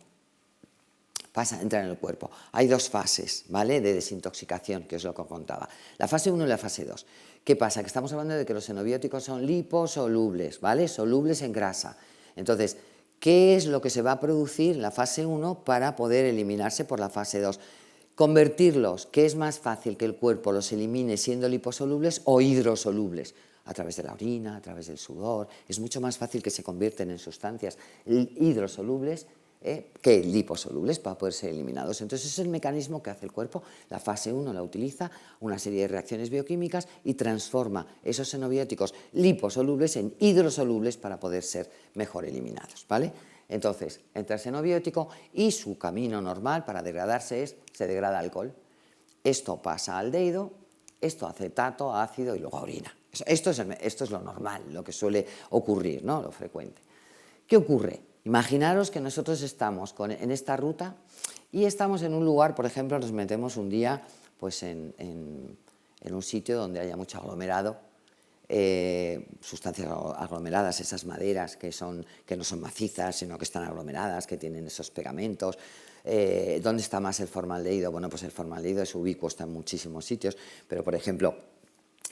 entra en el cuerpo. Hay dos fases, ¿vale?, de desintoxicación, que es lo que os contaba. La fase 1 y la fase 2. ¿Qué pasa? Que estamos hablando de que los xenobióticos son liposolubles, ¿vale?, solubles en grasa. Entonces, ¿qué es lo que se va a producir en la fase 1 para poder eliminarse por la fase 2? Convertirlos, ¿qué es más fácil que el cuerpo los elimine siendo liposolubles o hidrosolubles? A través de la orina, a través del sudor. Es mucho más fácil que se convierten en sustancias hidrosolubles que liposolubles para poder ser eliminados. Entonces, ese es el mecanismo que hace el cuerpo. La fase 1 la utiliza, una serie de reacciones bioquímicas y transforma esos xenobióticos liposolubles en hidrosolubles para poder ser mejor eliminados, ¿vale? Entonces, entra el xenobiótico y su camino normal para degradarse se degrada alcohol. Esto pasa al aldehído, esto acetato, ácido y luego a orina. Esto es lo normal, lo que suele ocurrir, ¿no?, lo frecuente. ¿Qué ocurre? Imaginaros que nosotros estamos en esta ruta y estamos en un lugar, por ejemplo, nos metemos un día pues en un sitio donde haya mucho aglomerado, sustancias aglomeradas, esas maderas que no son macizas, sino que están aglomeradas, que tienen esos pegamentos. ¿Dónde está más el formaldehído? Bueno, pues el formaldehído es ubicuo, está en muchísimos sitios, pero por ejemplo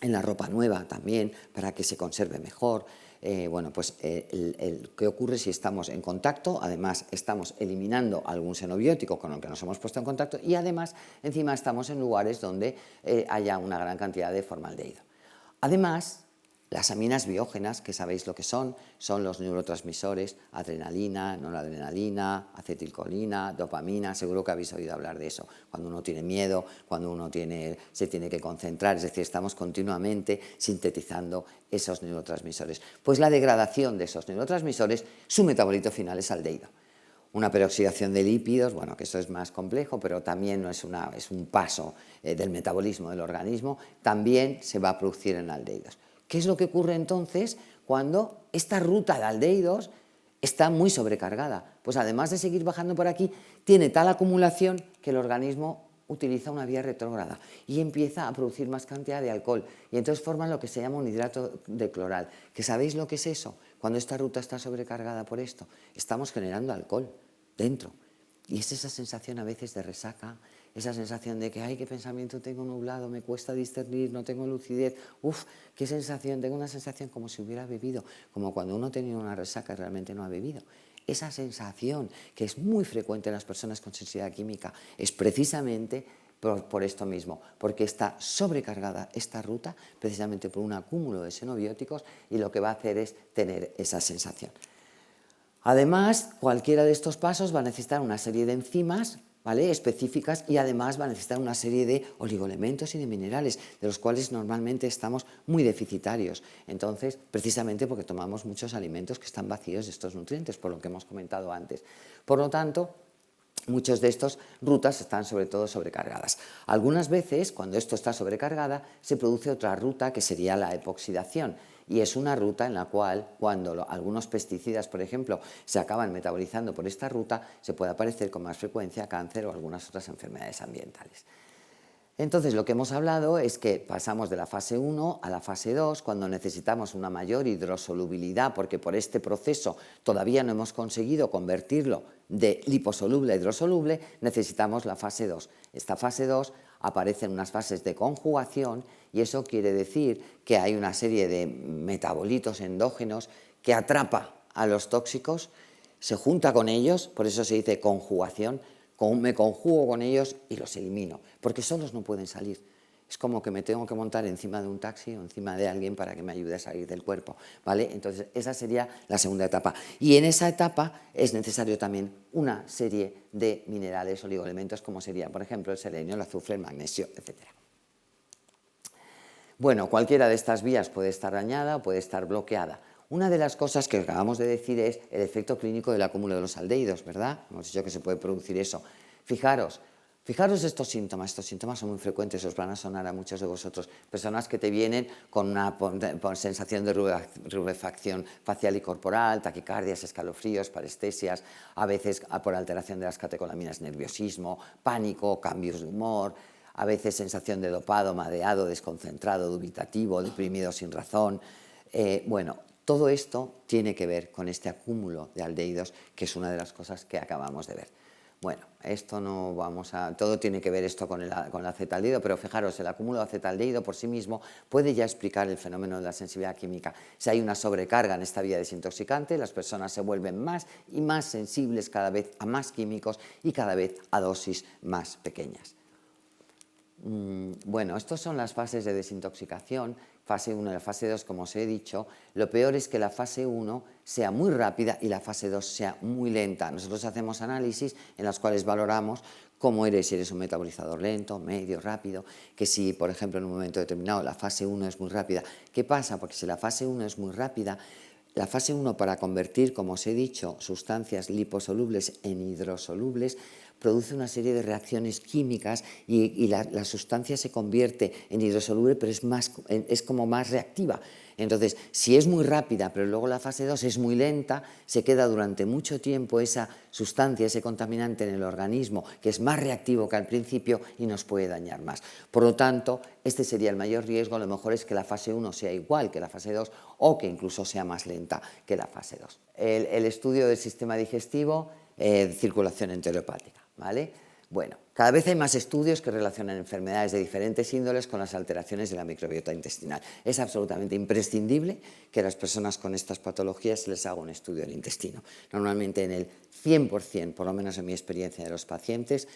en la ropa nueva también, para que se conserve mejor. Bueno, pues ¿qué ocurre si estamos en contacto? Además, estamos eliminando algún xenobiótico con el que nos hemos puesto en contacto y además, encima estamos en lugares donde haya una gran cantidad de formaldehído. Además, las aminas biógenas, que sabéis lo que son los neurotransmisores, adrenalina, noradrenalina, acetilcolina, dopamina, seguro que habéis oído hablar de eso, cuando uno tiene miedo, cuando uno se tiene que concentrar, es decir, estamos continuamente sintetizando esos neurotransmisores. Pues la degradación de esos neurotransmisores, su metabolito final es aldehído. Una peroxidación de lípidos, bueno, que eso es más complejo, pero también no es un paso del metabolismo del organismo, también se va a producir en aldehídos. ¿Qué es lo que ocurre entonces cuando esta ruta de aldehídos está muy sobrecargada? Pues además de seguir bajando por aquí, tiene tal acumulación que el organismo utiliza una vía retrógrada y empieza a producir más cantidad de alcohol y entonces forman lo que se llama un hidrato de cloral. ¿Que sabéis lo que es eso? Cuando esta ruta está sobrecargada por esto, estamos generando alcohol dentro. Y es esa sensación a veces de resaca, esa sensación de que, ay, qué pensamiento tengo nublado, me cuesta discernir, no tengo lucidez, qué sensación, tengo una sensación como si hubiera bebido, como cuando uno tiene una resaca y realmente no ha bebido. Esa sensación que es muy frecuente en las personas con sensibilidad química es precisamente por esto mismo, porque está sobrecargada esta ruta precisamente por un acúmulo de xenobióticos y lo que va a hacer es tener esa sensación. Además, cualquiera de estos pasos va a necesitar una serie de enzimas, ¿vale? Específicas, y además va a necesitar una serie de oligoelementos y de minerales, de los cuales normalmente estamos muy deficitarios. Entonces, precisamente porque tomamos muchos alimentos que están vacíos de estos nutrientes, por lo que hemos comentado antes. Por lo tanto, muchas de estas rutas están sobre todo sobrecargadas. Algunas veces, cuando esto está sobrecargada, se produce otra ruta que sería la epoxidación. Y es una ruta en la cual, cuando algunos pesticidas, por ejemplo, se acaban metabolizando por esta ruta, se puede aparecer con más frecuencia cáncer o algunas otras enfermedades ambientales. Entonces, lo que hemos hablado es que pasamos de la fase 1 a la fase 2 cuando necesitamos una mayor hidrosolubilidad, porque por este proceso todavía no hemos conseguido convertirlo de liposoluble a hidrosoluble, necesitamos la fase 2. Esta fase 2 aparece en unas fases de conjugación y eso quiere decir que hay una serie de metabolitos endógenos que atrapa a los tóxicos, se junta con ellos, por eso se dice conjugación. Me conjugo con ellos y los elimino, porque solos no pueden salir. Es como que me tengo que montar encima de un taxi o encima de alguien para que me ayude a salir del cuerpo, ¿vale? Entonces, esa sería la segunda etapa. Y en esa etapa es necesario también una serie de minerales, oligoelementos, como sería, por ejemplo, el selenio, el azufre, el magnesio, etc. Bueno, cualquiera de estas vías puede estar dañada o puede estar bloqueada. Una de las cosas que acabamos de decir es el efecto clínico del acúmulo de los aldehídos, ¿verdad? Hemos dicho que se puede producir eso. Fijaros estos síntomas son muy frecuentes, os van a sonar a muchos de vosotros. Personas que te vienen con una sensación de rubefacción facial y corporal, taquicardias, escalofríos, parestesias, a veces por alteración de las catecolaminas, nerviosismo, pánico, cambios de humor, a veces sensación de dopado, mareado, desconcentrado, dubitativo, deprimido sin razón. Todo esto tiene que ver con este acúmulo de aldehídos, que es una de las cosas que acabamos de ver. Bueno, todo tiene que ver esto con el acetaldehído, pero fijaros, el acúmulo de acetaldehído por sí mismo puede ya explicar el fenómeno de la sensibilidad química. Si hay una sobrecarga en esta vía desintoxicante, las personas se vuelven más y más sensibles cada vez a más químicos y cada vez a dosis más pequeñas. Bueno, estas son las fases de desintoxicación, fase 1 y la fase 2, como os he dicho. Lo peor es que la fase 1 sea muy rápida y la fase 2 sea muy lenta. Nosotros hacemos análisis en los cuales valoramos cómo eres, si eres un metabolizador lento, medio, rápido, que si, por ejemplo, en un momento determinado la fase 1 es muy rápida. ¿Qué pasa? Porque si la fase 1 es muy rápida, la fase 1 para convertir, como os he dicho, sustancias liposolubles en hidrosolubles, produce una serie de reacciones químicas y la sustancia se convierte en hidrosoluble, pero es como más reactiva. Entonces, si es muy rápida, pero luego la fase 2 es muy lenta, se queda durante mucho tiempo esa sustancia, ese contaminante en el organismo, que es más reactivo que al principio y nos puede dañar más. Por lo tanto, este sería el mayor riesgo. Lo mejor es que la fase 1 sea igual que la fase 2 o que incluso sea más lenta que la fase 2. El estudio del sistema digestivo, circulación enterohepática, ¿vale? Bueno, cada vez hay más estudios que relacionan enfermedades de diferentes índoles con las alteraciones de la microbiota intestinal. Es absolutamente imprescindible que a las personas con estas patologías se les haga un estudio del intestino. Normalmente en el 100%, por lo menos en mi experiencia de los pacientes,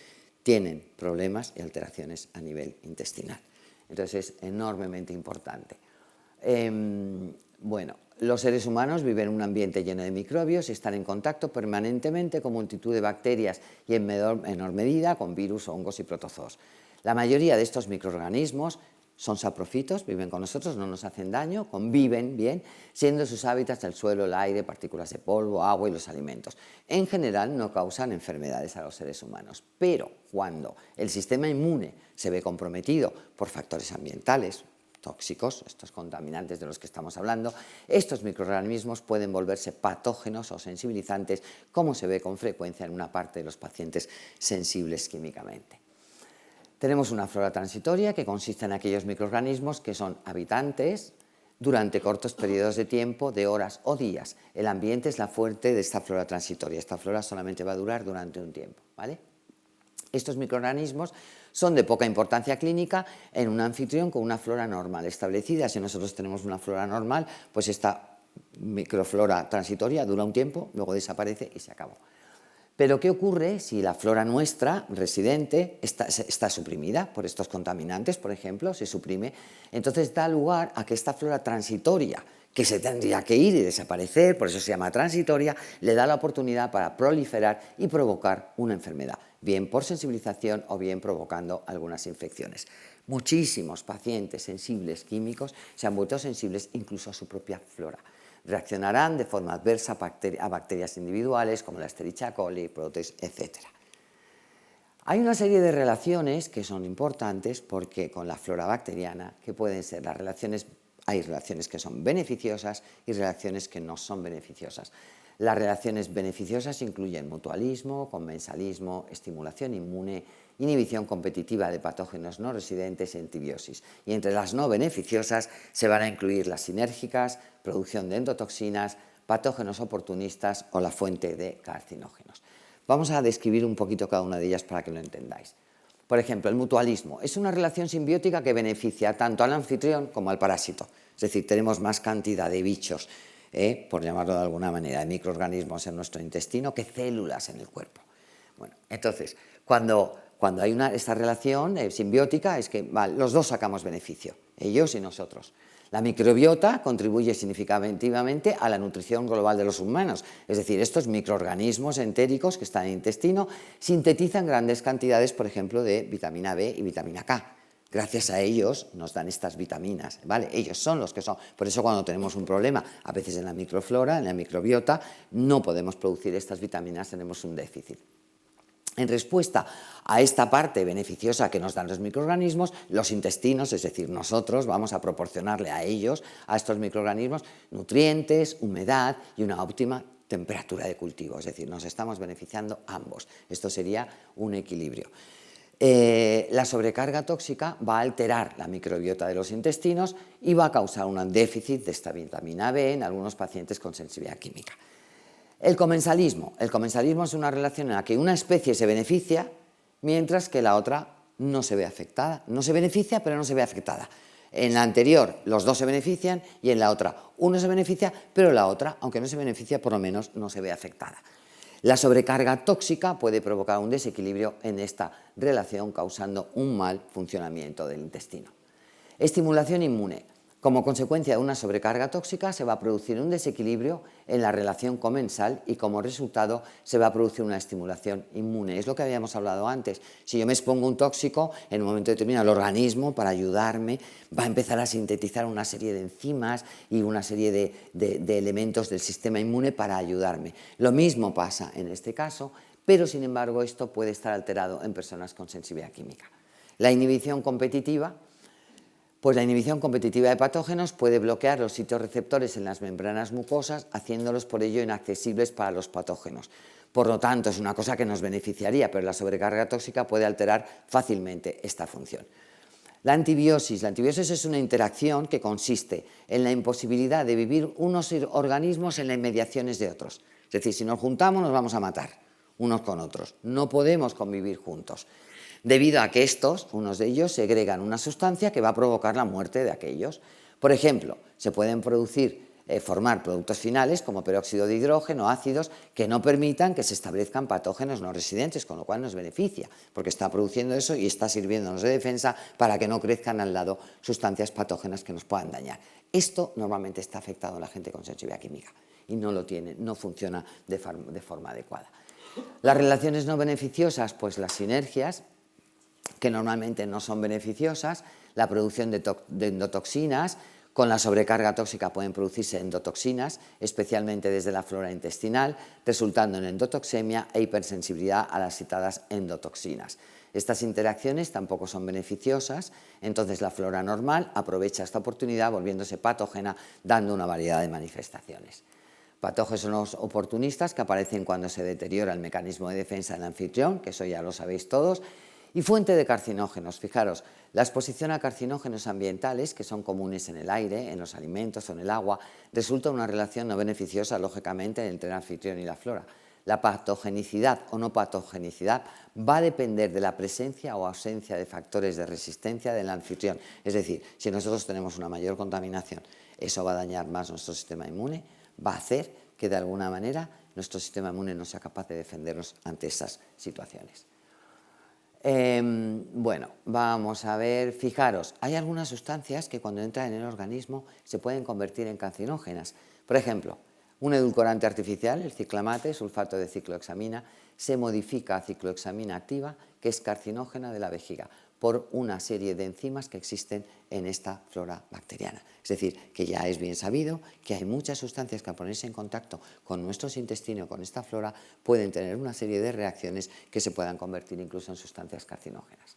tienen problemas y alteraciones a nivel intestinal. Entonces es enormemente importante. Bueno, los seres humanos viven en un ambiente lleno de microbios y están en contacto permanentemente con multitud de bacterias y en menor medida con virus, hongos y protozoos. La mayoría de estos microorganismos son saprofitos, viven con nosotros, no nos hacen daño, conviven bien, siendo sus hábitats el suelo, el aire, partículas de polvo, agua y los alimentos. En general no causan enfermedades a los seres humanos, pero cuando el sistema inmune se ve comprometido por factores ambientales, tóxicos, estos contaminantes de los que estamos hablando, estos microorganismos pueden volverse patógenos o sensibilizantes, como se ve con frecuencia en una parte de los pacientes sensibles químicamente. Tenemos una flora transitoria que consiste en aquellos microorganismos que son habitantes durante cortos periodos de tiempo, de horas o días. El ambiente es la fuente de esta flora transitoria. Esta flora solamente va a durar durante un tiempo, ¿vale? Estos microorganismos son de poca importancia clínica en un anfitrión con una flora normal establecida. Si nosotros tenemos una flora normal, pues esta microflora transitoria dura un tiempo, luego desaparece y se acabó. Pero ¿qué ocurre si la flora nuestra, residente, está suprimida por estos contaminantes, por ejemplo, se suprime? Entonces da lugar a que esta flora transitoria, que se tendría que ir y desaparecer, por eso se llama transitoria, le da la oportunidad para proliferar y provocar una enfermedad. bien por sensibilización o bien provocando algunas infecciones. Muchísimos pacientes sensibles químicos se han vuelto sensibles incluso a su propia flora. Reaccionarán de forma adversa a bacterias individuales como la Escherichia coli, Proteus, etc. Hay una serie de relaciones que son importantes porque con la flora bacteriana, que pueden ser las relaciones, hay relaciones que son beneficiosas y relaciones que no son beneficiosas. Las relaciones beneficiosas incluyen mutualismo, comensalismo, estimulación inmune, inhibición competitiva de patógenos no residentes y antibiosis. Y entre las no beneficiosas se van a incluir las sinérgicas, producción de endotoxinas, patógenos oportunistas o la fuente de carcinógenos. Vamos a describir un poquito cada una de ellas para que lo entendáis. Por ejemplo, el mutualismo es una relación simbiótica que beneficia tanto al anfitrión como al parásito. Es decir, tenemos más cantidad de bichos, por llamarlo de alguna manera, de microorganismos en nuestro intestino que células en el cuerpo. Bueno, entonces, cuando hay esta relación simbiótica es que los dos sacamos beneficio, ellos y nosotros. La microbiota contribuye significativamente a la nutrición global de los humanos, es decir, estos microorganismos entéricos que están en el intestino sintetizan grandes cantidades, por ejemplo, de vitamina B y vitamina K. Gracias a ellos nos dan estas vitaminas, ¿vale? Ellos son los que son. Por eso cuando tenemos un problema, a veces en la microflora, en la microbiota, no podemos producir estas vitaminas, tenemos un déficit. En respuesta a esta parte beneficiosa que nos dan los microorganismos, los intestinos, es decir, nosotros vamos a proporcionarle a ellos, a estos microorganismos, nutrientes, humedad y una óptima temperatura de cultivo. Es decir, nos estamos beneficiando ambos. Esto sería un equilibrio. La sobrecarga tóxica va a alterar la microbiota de los intestinos y va a causar un déficit de esta vitamina B en algunos pacientes con sensibilidad química. El comensalismo. El comensalismo es una relación en la que una especie se beneficia mientras que la otra no se ve afectada. No se beneficia, pero no se ve afectada. En la anterior los dos se benefician y en la otra uno se beneficia, pero la otra, aunque no se beneficia, por lo menos no se ve afectada. La sobrecarga tóxica puede provocar un desequilibrio en esta relación, causando un mal funcionamiento del intestino. Estimulación inmune. Como consecuencia de una sobrecarga tóxica se va a producir un desequilibrio en la relación comensal y como resultado se va a producir una estimulación inmune. Es lo que habíamos hablado antes. Si yo me expongo un tóxico, en un momento determinado el organismo, para ayudarme, va a empezar a sintetizar una serie de enzimas y una serie de elementos del sistema inmune para ayudarme. Lo mismo pasa en este caso, pero sin embargo esto puede estar alterado en personas con sensibilidad química. La inhibición competitiva. Pues la inhibición competitiva de patógenos puede bloquear los sitios receptores en las membranas mucosas, haciéndolos por ello inaccesibles para los patógenos. Por lo tanto, es una cosa que nos beneficiaría, pero la sobrecarga tóxica puede alterar fácilmente esta función. La antibiosis. La antibiosis es una interacción que consiste en la imposibilidad de vivir unos organismos en las inmediaciones de otros. Es decir, si nos juntamos nos vamos a matar unos con otros. No podemos convivir juntos. Debido a que unos de ellos, segregan una sustancia que va a provocar la muerte de aquellos. Por ejemplo, se pueden formar productos finales como peróxido de hidrógeno, ácidos, que no permitan que se establezcan patógenos no residentes, con lo cual nos beneficia, porque está produciendo eso y está sirviéndonos de defensa para que no crezcan al lado sustancias patógenas que nos puedan dañar. Esto normalmente está afectado a la gente con sensibilidad química y no lo tiene, no funciona de forma adecuada. Las relaciones no beneficiosas, pues las sinergias, que normalmente no son beneficiosas, la producción de endotoxinas. Con la sobrecarga tóxica pueden producirse endotoxinas, especialmente desde la flora intestinal, resultando en endotoxemia e hipersensibilidad a las citadas endotoxinas. Estas interacciones tampoco son beneficiosas, entonces la flora normal aprovecha esta oportunidad volviéndose patógena, dando una variedad de manifestaciones. Patógenos oportunistas que aparecen cuando se deteriora el mecanismo de defensa del anfitrión, que eso ya lo sabéis todos. Y fuente de carcinógenos. Fijaros, la exposición a carcinógenos ambientales, que son comunes en el aire, en los alimentos o en el agua, resulta una relación no beneficiosa, lógicamente, entre el anfitrión y la flora. La patogenicidad o no patogenicidad va a depender de la presencia o ausencia de factores de resistencia del anfitrión. Es decir, si nosotros tenemos una mayor contaminación, eso va a dañar más nuestro sistema inmune, va a hacer que de alguna manera nuestro sistema inmune no sea capaz de defendernos ante esas situaciones. Bueno, vamos a ver, fijaros, hay algunas sustancias que cuando entran en el organismo se pueden convertir en cancerígenas. Por ejemplo, un edulcorante artificial, el ciclamate, sulfato de ciclohexamina, se modifica a ciclohexamina activa, que es carcinógena de la vejiga, por una serie de enzimas que existen en esta flora bacteriana. Es decir, que ya es bien sabido que hay muchas sustancias que al ponerse en contacto con nuestros intestinos, con esta flora, pueden tener una serie de reacciones que se puedan convertir incluso en sustancias carcinógenas.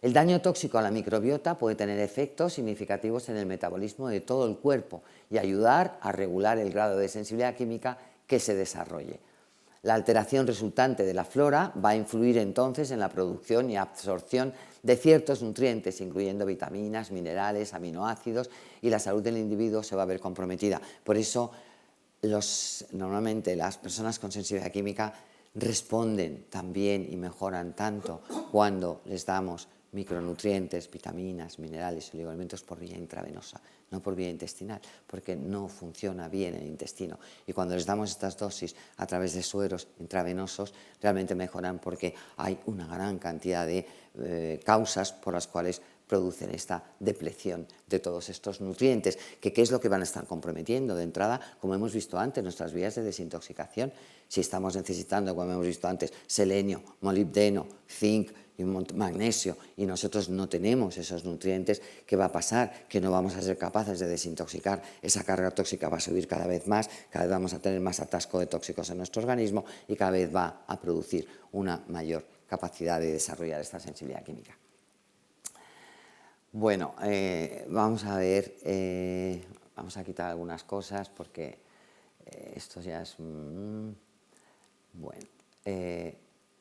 El daño tóxico a la microbiota puede tener efectos significativos en el metabolismo de todo el cuerpo y ayudar a regular el grado de sensibilidad química que se desarrolle. La alteración resultante de la flora va a influir entonces en la producción y absorción de ciertos nutrientes, incluyendo vitaminas, minerales, aminoácidos, y la salud del individuo se va a ver comprometida. Por eso, normalmente las personas con sensibilidad química responden también y mejoran tanto cuando les damos micronutrientes, vitaminas, minerales, oligoelementos por vía intravenosa, no por vía intestinal, porque no funciona bien el intestino. Y cuando les damos estas dosis a través de sueros intravenosos, realmente mejoran porque hay una gran cantidad de causas por las cuales producen esta depleción de todos estos nutrientes, que ¿qué es lo que van a estar comprometiendo? De entrada, como hemos visto antes, nuestras vías de desintoxicación. Si estamos necesitando, como hemos visto antes, selenio, molibdeno, zinc y magnesio, y nosotros no tenemos esos nutrientes, ¿qué va a pasar? Que no vamos a ser capaces de desintoxicar. Esa carga tóxica va a subir cada vez más, cada vez vamos a tener más atasco de tóxicos en nuestro organismo y cada vez va a producir una mayor capacidad de desarrollar esta sensibilidad química. Bueno, vamos a ver, vamos a quitar algunas cosas porque esto ya es... bueno,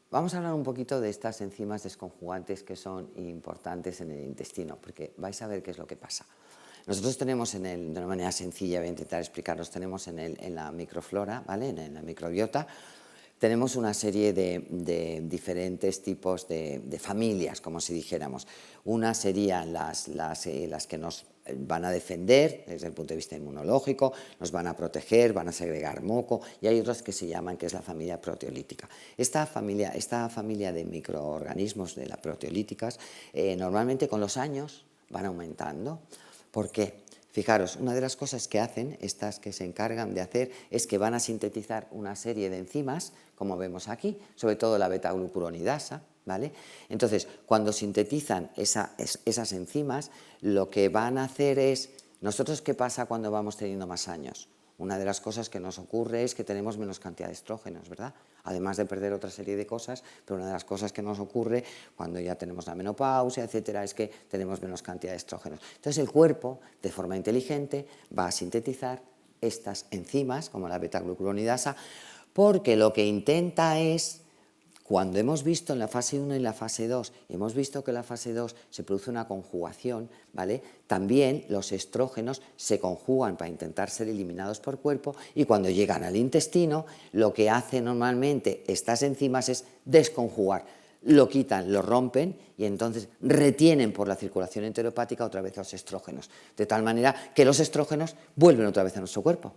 vamos a hablar un poquito de estas enzimas desconjugantes que son importantes en el intestino, porque vais a ver qué es lo que pasa. Nosotros tenemos de una manera sencilla, voy a intentar explicaros, tenemos en la microflora, ¿vale? En la microbiota, tenemos una serie de diferentes tipos de familias, como si dijéramos. Una serían las que nos van a defender desde el punto de vista inmunológico, nos van a proteger, van a segregar moco, y hay otras que se llaman, que es la familia proteolítica. Esta familia de microorganismos, de las proteolíticas, normalmente con los años van aumentando. ¿Por qué? Fijaros, una de las cosas que hacen, estas que se encargan de hacer, es que van a sintetizar una serie de enzimas, como vemos aquí, sobre todo la beta-glucuronidasa, ¿vale? Entonces, cuando sintetizan esas enzimas, lo que van a hacer es... ¿Nosotros qué pasa cuando vamos teniendo más años? Una de las cosas que nos ocurre es que tenemos menos cantidad de estrógenos, ¿verdad? Además de perder otra serie de cosas, pero una de las cosas que nos ocurre cuando ya tenemos la menopausia, etcétera, es que tenemos menos cantidad de estrógenos. Entonces el cuerpo, de forma inteligente, va a sintetizar estas enzimas, como la beta-glucuronidasa, porque lo que intenta es... Cuando hemos visto en la fase 1 y la fase 2, hemos visto que en la fase 2 se produce una conjugación, ¿vale? También los estrógenos se conjugan para intentar ser eliminados por cuerpo, y cuando llegan al intestino, lo que hacen normalmente estas enzimas es desconjugar. Lo quitan, lo rompen y entonces retienen por la circulación enterohepática otra vez los estrógenos, de tal manera que los estrógenos vuelven otra vez a nuestro cuerpo.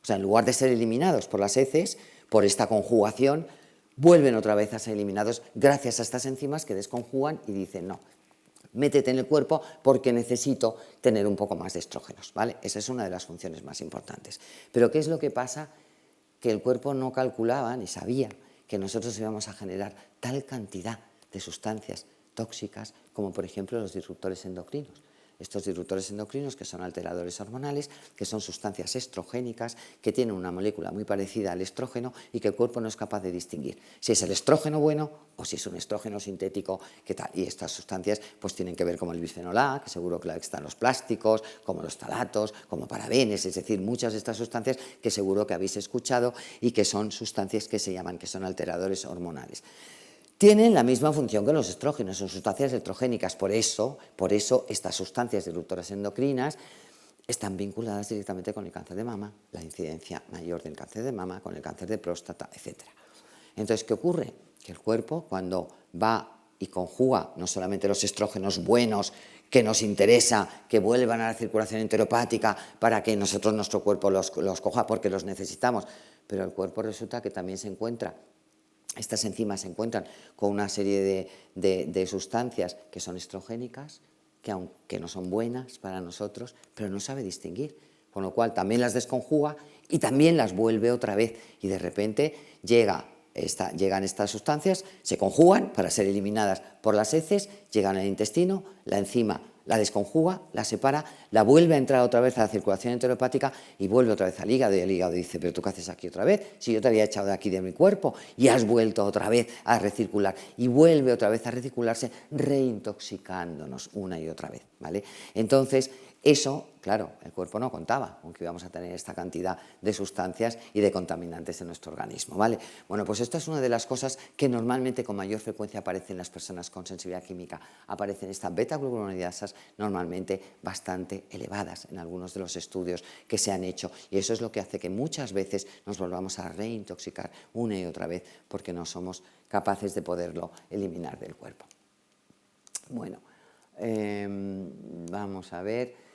O sea, en lugar de ser eliminados por las heces, por esta conjugación, vuelven otra vez a ser eliminados gracias a estas enzimas que desconjugan y dicen, no, métete en el cuerpo porque necesito tener un poco más de estrógenos, ¿vale? Esa es una de las funciones más importantes. Pero ¿qué es lo que pasa? Que el cuerpo no calculaba ni sabía que nosotros íbamos a generar tal cantidad de sustancias tóxicas como, por ejemplo, los disruptores endocrinos. Estos disruptores endocrinos, que son alteradores hormonales, que son sustancias estrogénicas, que tienen una molécula muy parecida al estrógeno y que el cuerpo no es capaz de distinguir si es el estrógeno bueno o si es un estrógeno sintético, ¿qué tal? Y estas sustancias pues tienen que ver como el bisfenol A, que seguro que están los plásticos, como los talatos, como parabenes, es decir, muchas de estas sustancias que seguro que habéis escuchado y que son sustancias que se llaman, que son alteradores hormonales. Tienen la misma función que los estrógenos, son sustancias estrogénicas, por eso estas sustancias disruptoras endocrinas están vinculadas directamente con el cáncer de mama, la incidencia mayor del cáncer de mama, con el cáncer de próstata, etc. Entonces, ¿qué ocurre? Que el cuerpo, cuando va y conjuga no solamente los estrógenos buenos, que nos interesa que vuelvan a la circulación enterohepática para que nuestro cuerpo los coja porque los necesitamos, pero el cuerpo resulta que también se encuentra... Estas enzimas se encuentran con una serie de sustancias que son estrogénicas, que aunque no son buenas para nosotros, pero no sabe distinguir, con lo cual también las desconjuga y también las vuelve otra vez, y de repente llega llegan estas sustancias, se conjugan para ser eliminadas por las heces, llegan al intestino, la enzima la desconjuga, la separa, la vuelve a entrar otra vez a la circulación enterohepática y vuelve otra vez al hígado, y el hígado dice, pero ¿tú qué haces aquí otra vez? Si yo te había echado de aquí de mi cuerpo y has vuelto otra vez a recircular, y vuelve otra vez a recircularse, reintoxicándonos una y otra vez, ¿vale? Entonces, eso, claro, el cuerpo no contaba con que íbamos a tener esta cantidad de sustancias y de contaminantes en nuestro organismo, ¿vale? Bueno, pues esto es una de las cosas que normalmente con mayor frecuencia aparecen en las personas con sensibilidad química. Aparecen estas beta-glucuronidasas normalmente bastante elevadas en algunos de los estudios que se han hecho, y eso es lo que hace que muchas veces nos volvamos a reintoxicar una y otra vez porque no somos capaces de poderlo eliminar del cuerpo. Bueno, vamos a ver.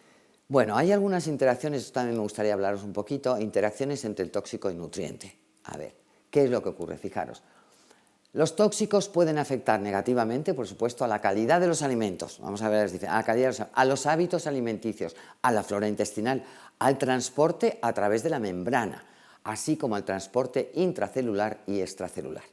Bueno, hay algunas interacciones, esto también me gustaría hablaros un poquito, interacciones entre el tóxico y nutriente. A ver, ¿qué es lo que ocurre? Fijaros, los tóxicos pueden afectar negativamente, por supuesto, a la calidad de los alimentos, vamos a ver, a los hábitos alimenticios, a la flora intestinal, al transporte a través de la membrana, así como al transporte intracelular y extracelular.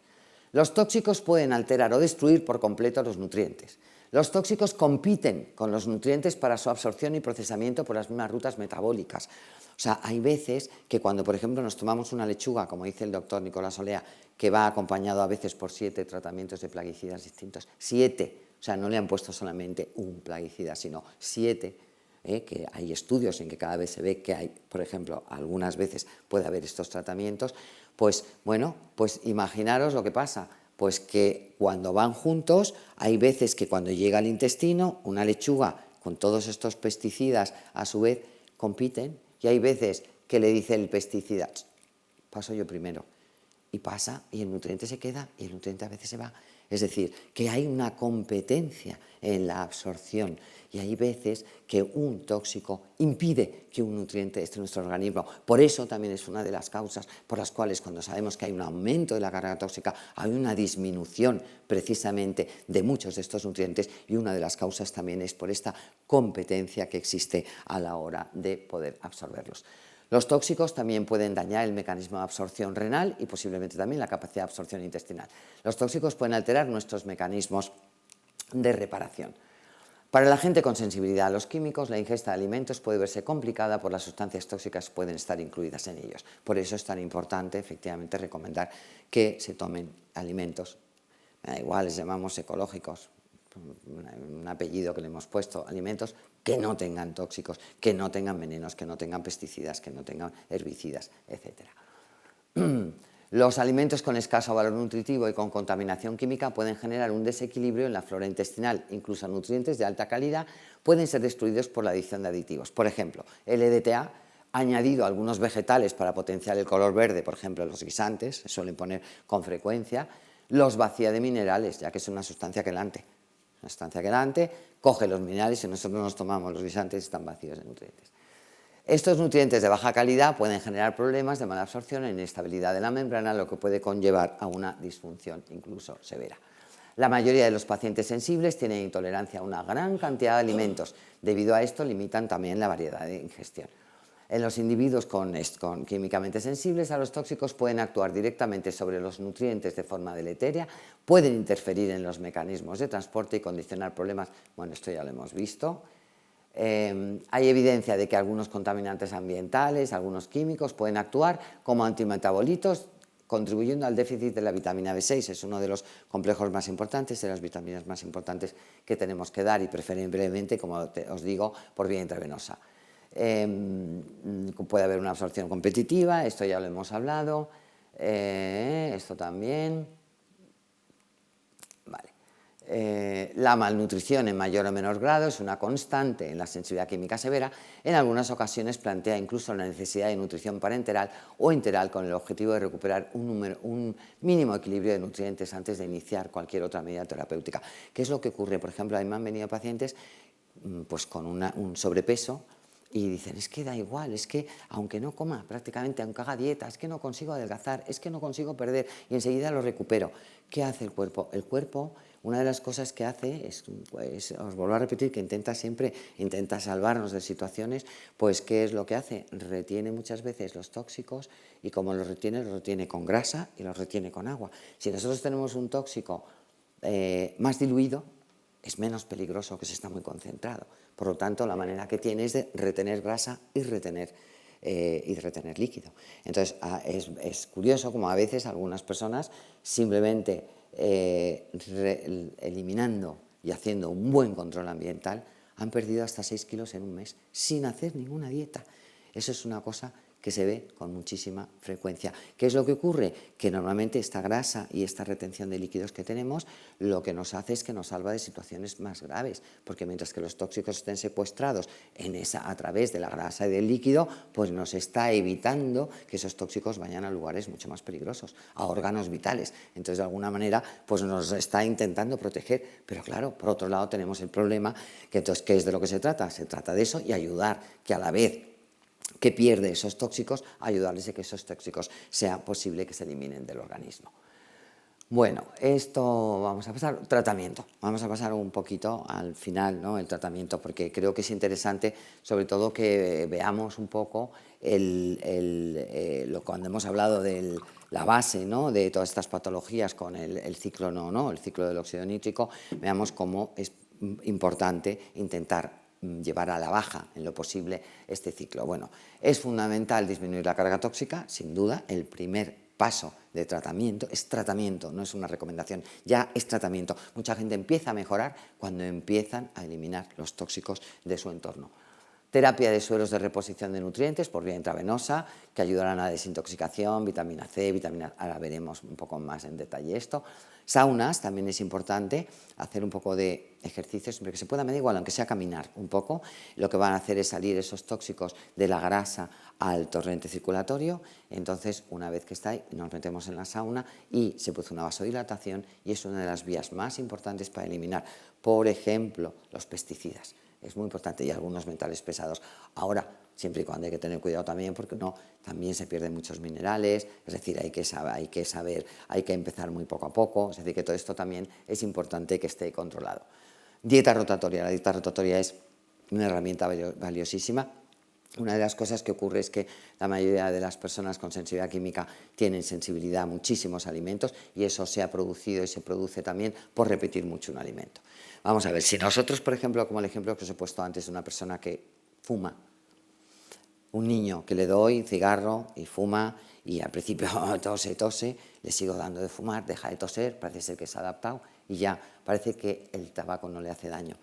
Los tóxicos pueden alterar o destruir por completo los nutrientes. Los tóxicos compiten con los nutrientes para su absorción y procesamiento por las mismas rutas metabólicas. O sea, hay veces que cuando, por ejemplo, nos tomamos una lechuga, como dice el doctor Nicolás Olea, que va acompañado a veces por 7 tratamientos de plaguicidas distintos, 7, o sea, no le han puesto solamente un plaguicida, sino 7, que hay estudios en que cada vez se ve que hay, por ejemplo, algunas veces puede haber estos tratamientos, pues bueno, pues imaginaros lo que pasa. Pues que cuando van juntos, hay veces que cuando llega al intestino, una lechuga con todos estos pesticidas a su vez compiten, y hay veces que le dice el pesticida, paso yo primero, y pasa, y el nutriente se queda, y el nutriente a veces se va. Es decir, que hay una competencia en la absorción, y hay veces que un tóxico impide que un nutriente esté en nuestro organismo. Por eso también es una de las causas por las cuales, cuando sabemos que hay un aumento de la carga tóxica, hay una disminución precisamente de muchos de estos nutrientes, y una de las causas también es por esta competencia que existe a la hora de poder absorberlos. Los tóxicos también pueden dañar el mecanismo de absorción renal y posiblemente también la capacidad de absorción intestinal. Los tóxicos pueden alterar nuestros mecanismos de reparación. Para la gente con sensibilidad a los químicos, la ingesta de alimentos puede verse complicada por las sustancias tóxicas que pueden estar incluidas en ellos. Por eso es tan importante, efectivamente, recomendar que se tomen alimentos, me da igual, les llamamos ecológicos, un apellido que le hemos puesto, alimentos que no tengan tóxicos, que no tengan venenos, que no tengan pesticidas, que no tengan herbicidas, etc. Los alimentos con escaso valor nutritivo y con contaminación química pueden generar un desequilibrio en la flora intestinal. Incluso nutrientes de alta calidad pueden ser destruidos por la adición de aditivos. Por ejemplo, el EDTA añadido a algunos vegetales para potenciar el color verde, por ejemplo, los guisantes, se suelen poner con frecuencia, los vacía de minerales, ya que es una sustancia quelante. Una sustancia quelante coge los minerales y nosotros nos tomamos los guisantes y están vacíos de nutrientes. Estos nutrientes de baja calidad pueden generar problemas de mala absorción e inestabilidad de la membrana, lo que puede conllevar a una disfunción incluso severa. La mayoría de los pacientes sensibles tienen intolerancia a una gran cantidad de alimentos. Debido a esto, limitan también la variedad de ingestión. En los individuos con químicamente sensibles a los tóxicos pueden actuar directamente sobre los nutrientes de forma deletérea, pueden interferir en los mecanismos de transporte y condicionar problemas. Bueno, esto ya lo hemos visto. Hay evidencia de que algunos contaminantes ambientales, algunos químicos, pueden actuar como antimetabolitos, contribuyendo al déficit de la vitamina B6. Es uno de los complejos más importantes, de las vitaminas más importantes que tenemos que dar, y preferiblemente, como os digo, por vía intravenosa. Puede haber una absorción competitiva, esto ya lo hemos hablado, esto también. Vale. La malnutrición en mayor o menor grado es una constante en la sensibilidad química severa. En algunas ocasiones plantea incluso la necesidad de nutrición parenteral o enteral con el objetivo de recuperar un mínimo equilibrio de nutrientes antes de iniciar cualquier otra medida terapéutica. ¿Qué es lo que ocurre? Por ejemplo, a mí me han venido pacientes pues, con un sobrepeso, y dicen, es que da igual, es que aunque no coma prácticamente, aunque haga dieta, es que no consigo adelgazar, es que no consigo perder, y enseguida lo recupero. ¿Qué hace el cuerpo? El cuerpo, una de las cosas que hace es, pues, os vuelvo a repetir, que intenta salvarnos de situaciones, pues ¿qué es lo que hace? Retiene muchas veces los tóxicos y como los retiene con grasa y los retiene con agua. Si nosotros tenemos un tóxico más diluido, es menos peligroso que si está muy concentrado. Por lo tanto, la manera que tiene es de retener grasa y retener líquido. Entonces, es curioso como a veces algunas personas simplemente eliminando y haciendo un buen control ambiental han perdido hasta 6 kilos en un mes sin hacer ninguna dieta. Eso es una cosa que se ve con muchísima frecuencia. ¿Qué es lo que ocurre? Que normalmente esta grasa y esta retención de líquidos que tenemos lo que nos hace es que nos salva de situaciones más graves, porque mientras que los tóxicos estén secuestrados a través de la grasa y del líquido, pues nos está evitando que esos tóxicos vayan a lugares mucho más peligrosos, a órganos vitales. Entonces, de alguna manera, pues nos está intentando proteger. Pero claro, por otro lado tenemos el problema, que entonces, ¿qué es de lo que se trata? Se trata de eso y ayudar que a la vez que pierde esos tóxicos, ayudarles a que esos tóxicos sea posible que se eliminen del organismo. Bueno, esto vamos a pasar tratamiento. Vamos a pasar un poquito al final, ¿no? El tratamiento, porque creo que es interesante, sobre todo que veamos un poco cuando hemos hablado de la base, ¿no? De todas estas patologías con el ciclo el ciclo del óxido nítrico, veamos cómo es importante intentar llevar a la baja en lo posible este ciclo. Bueno, es fundamental disminuir la carga tóxica, sin duda. El primer paso de tratamiento es tratamiento, no es una recomendación, ya es tratamiento. Mucha gente empieza a mejorar cuando empiezan a eliminar los tóxicos de su entorno. Terapia de sueros de reposición de nutrientes por vía intravenosa, que ayudarán a la desintoxicación, vitamina C, ahora veremos un poco más en detalle esto. Saunas, también es importante hacer un poco de ejercicio, siempre que se pueda, me da igual, aunque sea caminar un poco. Lo que van a hacer es salir esos tóxicos de la grasa al torrente circulatorio. Entonces, una vez que está ahí, nos metemos en la sauna y se produce una vasodilatación y es una de las vías más importantes para eliminar, por ejemplo, los pesticidas. Es muy importante, y algunos metales pesados. Ahora, siempre y cuando hay que tener cuidado también, porque también se pierden muchos minerales, es decir, hay que empezar muy poco a poco, es decir, que todo esto también es importante que esté controlado. Dieta rotatoria. La dieta rotatoria es una herramienta valiosísima. Una de las cosas que ocurre es que la mayoría de las personas con sensibilidad química tienen sensibilidad a muchísimos alimentos y eso se ha producido y se produce también por repetir mucho un alimento. Vamos a ver, si nosotros, por ejemplo, como el ejemplo que os he puesto antes de una persona que fuma, un niño que le doy cigarro y fuma y al principio tose, le sigo dando de fumar, deja de toser, parece ser que se ha adaptado y ya parece que el tabaco no le hace daño.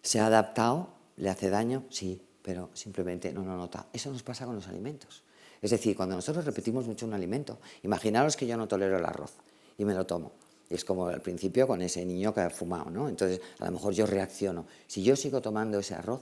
¿Se ha adaptado? ¿Le hace daño? Sí, pero simplemente no lo nota. Eso nos pasa con los alimentos. Es decir, cuando nosotros repetimos mucho un alimento, imaginaros que yo no tolero el arroz y me lo tomo. Y es como al principio con ese niño que ha fumado, ¿no? Entonces, a lo mejor yo reacciono. Si yo sigo tomando ese arroz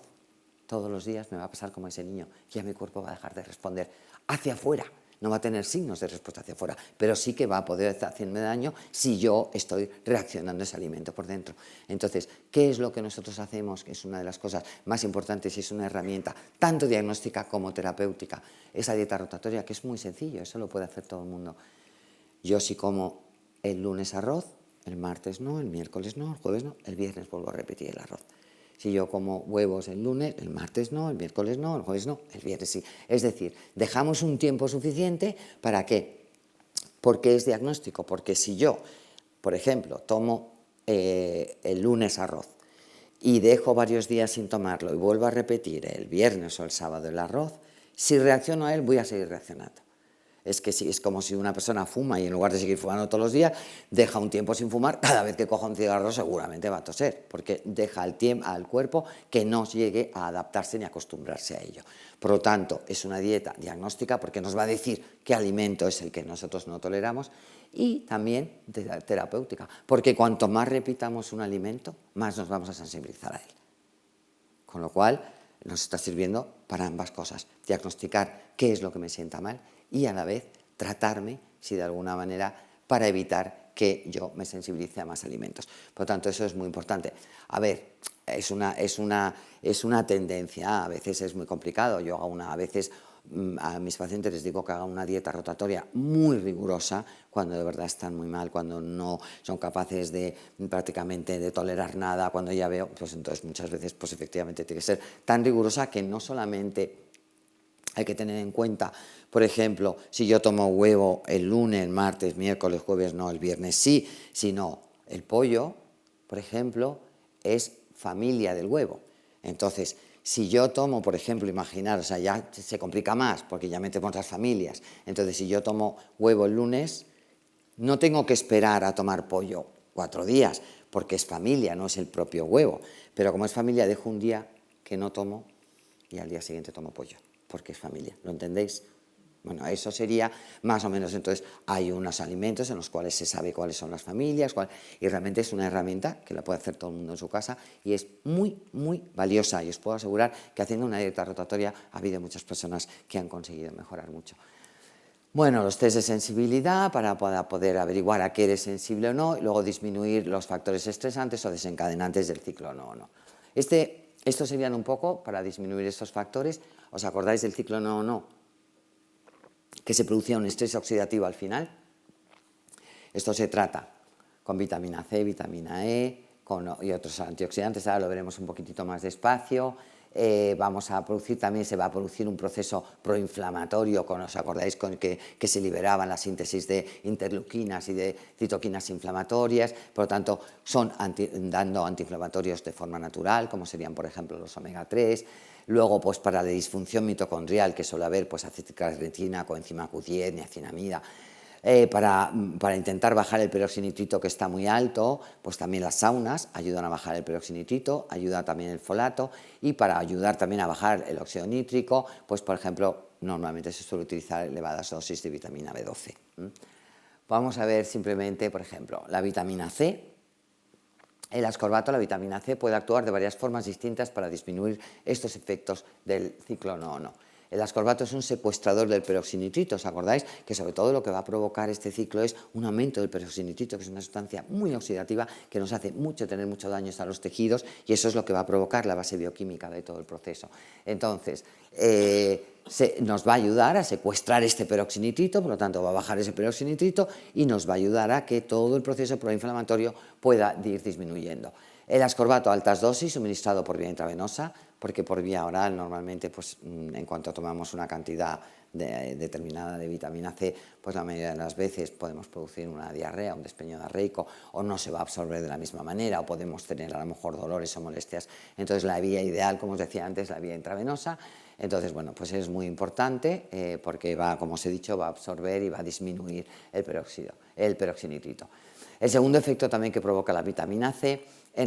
todos los días, me va a pasar como ese niño. Ya mi cuerpo va a dejar de responder hacia afuera. No va a tener signos de respuesta hacia afuera, pero sí que va a poder hacerme daño si yo estoy reaccionando a ese alimento por dentro. Entonces, ¿qué es lo que nosotros hacemos? Que es una de las cosas más importantes y es una herramienta tanto diagnóstica como terapéutica. Esa dieta rotatoria, que es muy sencillo, eso lo puede hacer todo el mundo. Yo si como el lunes arroz, el martes no, el miércoles no, el jueves no, el viernes vuelvo a repetir el arroz. Si yo como huevos el lunes, el martes no, el miércoles no, el jueves no, el viernes sí. Es decir, dejamos un tiempo suficiente para ¿qué? Porque es diagnóstico, porque si yo, por ejemplo, tomo el lunes arroz y dejo varios días sin tomarlo y vuelvo a repetir el viernes o el sábado el arroz, si reacciono a él voy a seguir reaccionando. Es que sí, es como si una persona fuma y en lugar de seguir fumando todos los días, deja un tiempo sin fumar, cada vez que coja un cigarro seguramente va a toser, porque deja al cuerpo que no llegue a adaptarse ni a acostumbrarse a ello. Por lo tanto, es una dieta diagnóstica porque nos va a decir qué alimento es el que nosotros no toleramos y también terapéutica, porque cuanto más repitamos un alimento, más nos vamos a sensibilizar a él. Con lo cual, nos está sirviendo para ambas cosas, diagnosticar qué es lo que me sienta mal y a la vez tratarme, si de alguna manera, para evitar que yo me sensibilice a más alimentos. Por lo tanto, eso es muy importante. A ver, es una tendencia, a veces es muy complicado. Yo a veces a mis pacientes les digo que hagan una dieta rotatoria muy rigurosa cuando de verdad están muy mal, cuando no son capaces de prácticamente de tolerar nada, cuando ya veo, pues entonces muchas veces pues efectivamente tiene que ser tan rigurosa que no solamente hay que tener en cuenta, por ejemplo, si yo tomo huevo el lunes, el martes, miércoles, jueves, no, el viernes sí, sino el pollo, por ejemplo, es familia del huevo. Entonces, si yo tomo, por ejemplo, imaginar, o sea, ya se complica más porque ya metemos las familias. Entonces, si yo tomo huevo el lunes, no tengo que esperar a tomar pollo 4 días, porque es familia, no es el propio huevo. Pero como es familia, dejo un día que no tomo y al día siguiente tomo pollo, porque es familia. ¿Lo entendéis? Bueno, eso sería más o menos. Entonces, hay unos alimentos en los cuales se sabe cuáles son las familias, y realmente es una herramienta que la puede hacer todo el mundo en su casa y es muy, muy valiosa. Y os puedo asegurar que haciendo una dieta rotatoria ha habido muchas personas que han conseguido mejorar mucho. Bueno, los test de sensibilidad para poder averiguar a qué eres sensible o no, y luego disminuir los factores estresantes o desencadenantes del ciclo no o no. Estos serían un poco para disminuir estos factores. ¿Os acordáis del ciclo no o no? Que se producía un estrés oxidativo al final. Esto se trata con vitamina C, vitamina E y otros antioxidantes. Ahora lo veremos un poquitito más despacio. Vamos a producir, también se va a producir un proceso proinflamatorio, ¿os acordáis que se liberaban la síntesis de interleuquinas y de citoquinas inflamatorias? Por lo tanto, son dando antiinflamatorios de forma natural, como serían, por ejemplo, los omega 3. Luego, pues para la disfunción mitocondrial, que suele haber pues, acetilcarnitina, coenzima Q10, niacinamida. Para intentar bajar el peroxinitrito, que está muy alto, pues también las saunas ayudan a bajar el peroxinitrito, ayuda también el folato, y para ayudar también a bajar el óxido nítrico, pues por ejemplo, normalmente se suele utilizar elevadas dosis de vitamina B12. Vamos a ver simplemente, por ejemplo, la vitamina C. El ascorbato, la vitamina C, puede actuar de varias formas distintas para disminuir estos efectos del ciclo no o no. El ascorbato es un secuestrador del peroxinitrito, ¿os acordáis? Que sobre todo lo que va a provocar este ciclo es un aumento del peroxinitrito, que es una sustancia muy oxidativa que nos hace tener mucho daño a los tejidos, y eso es lo que va a provocar la base bioquímica de todo el proceso. Entonces, nos va a ayudar a secuestrar este peroxinitrito, por lo tanto va a bajar ese peroxinitrito y nos va a ayudar a que todo el proceso proinflamatorio pueda ir disminuyendo. El ascorbato a altas dosis, suministrado por vía intravenosa, porque por vía oral normalmente, pues, en cuanto tomamos una cantidad determinada de vitamina C, pues la mayoría de las veces podemos producir una diarrea, un despeño diarreico, o no se va a absorber de la misma manera, o podemos tener a lo mejor dolores o molestias. Entonces la vía ideal, como os decía antes, la vía intravenosa. Entonces, bueno, pues es muy importante porque va, como os he dicho, va a absorber y va a disminuir el peroxinitrito. El segundo efecto también que provoca la vitamina C se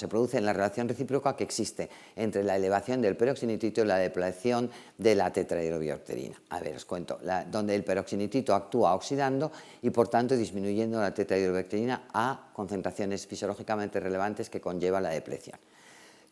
produce en la relación recíproca que existe entre la elevación del peroxinitrito y la depleción de la tetrahidrobiopterina. A ver, os cuento, donde el peroxinitrito actúa oxidando y por tanto disminuyendo la tetrahidrobiopterina a concentraciones fisiológicamente relevantes que conlleva la depleción.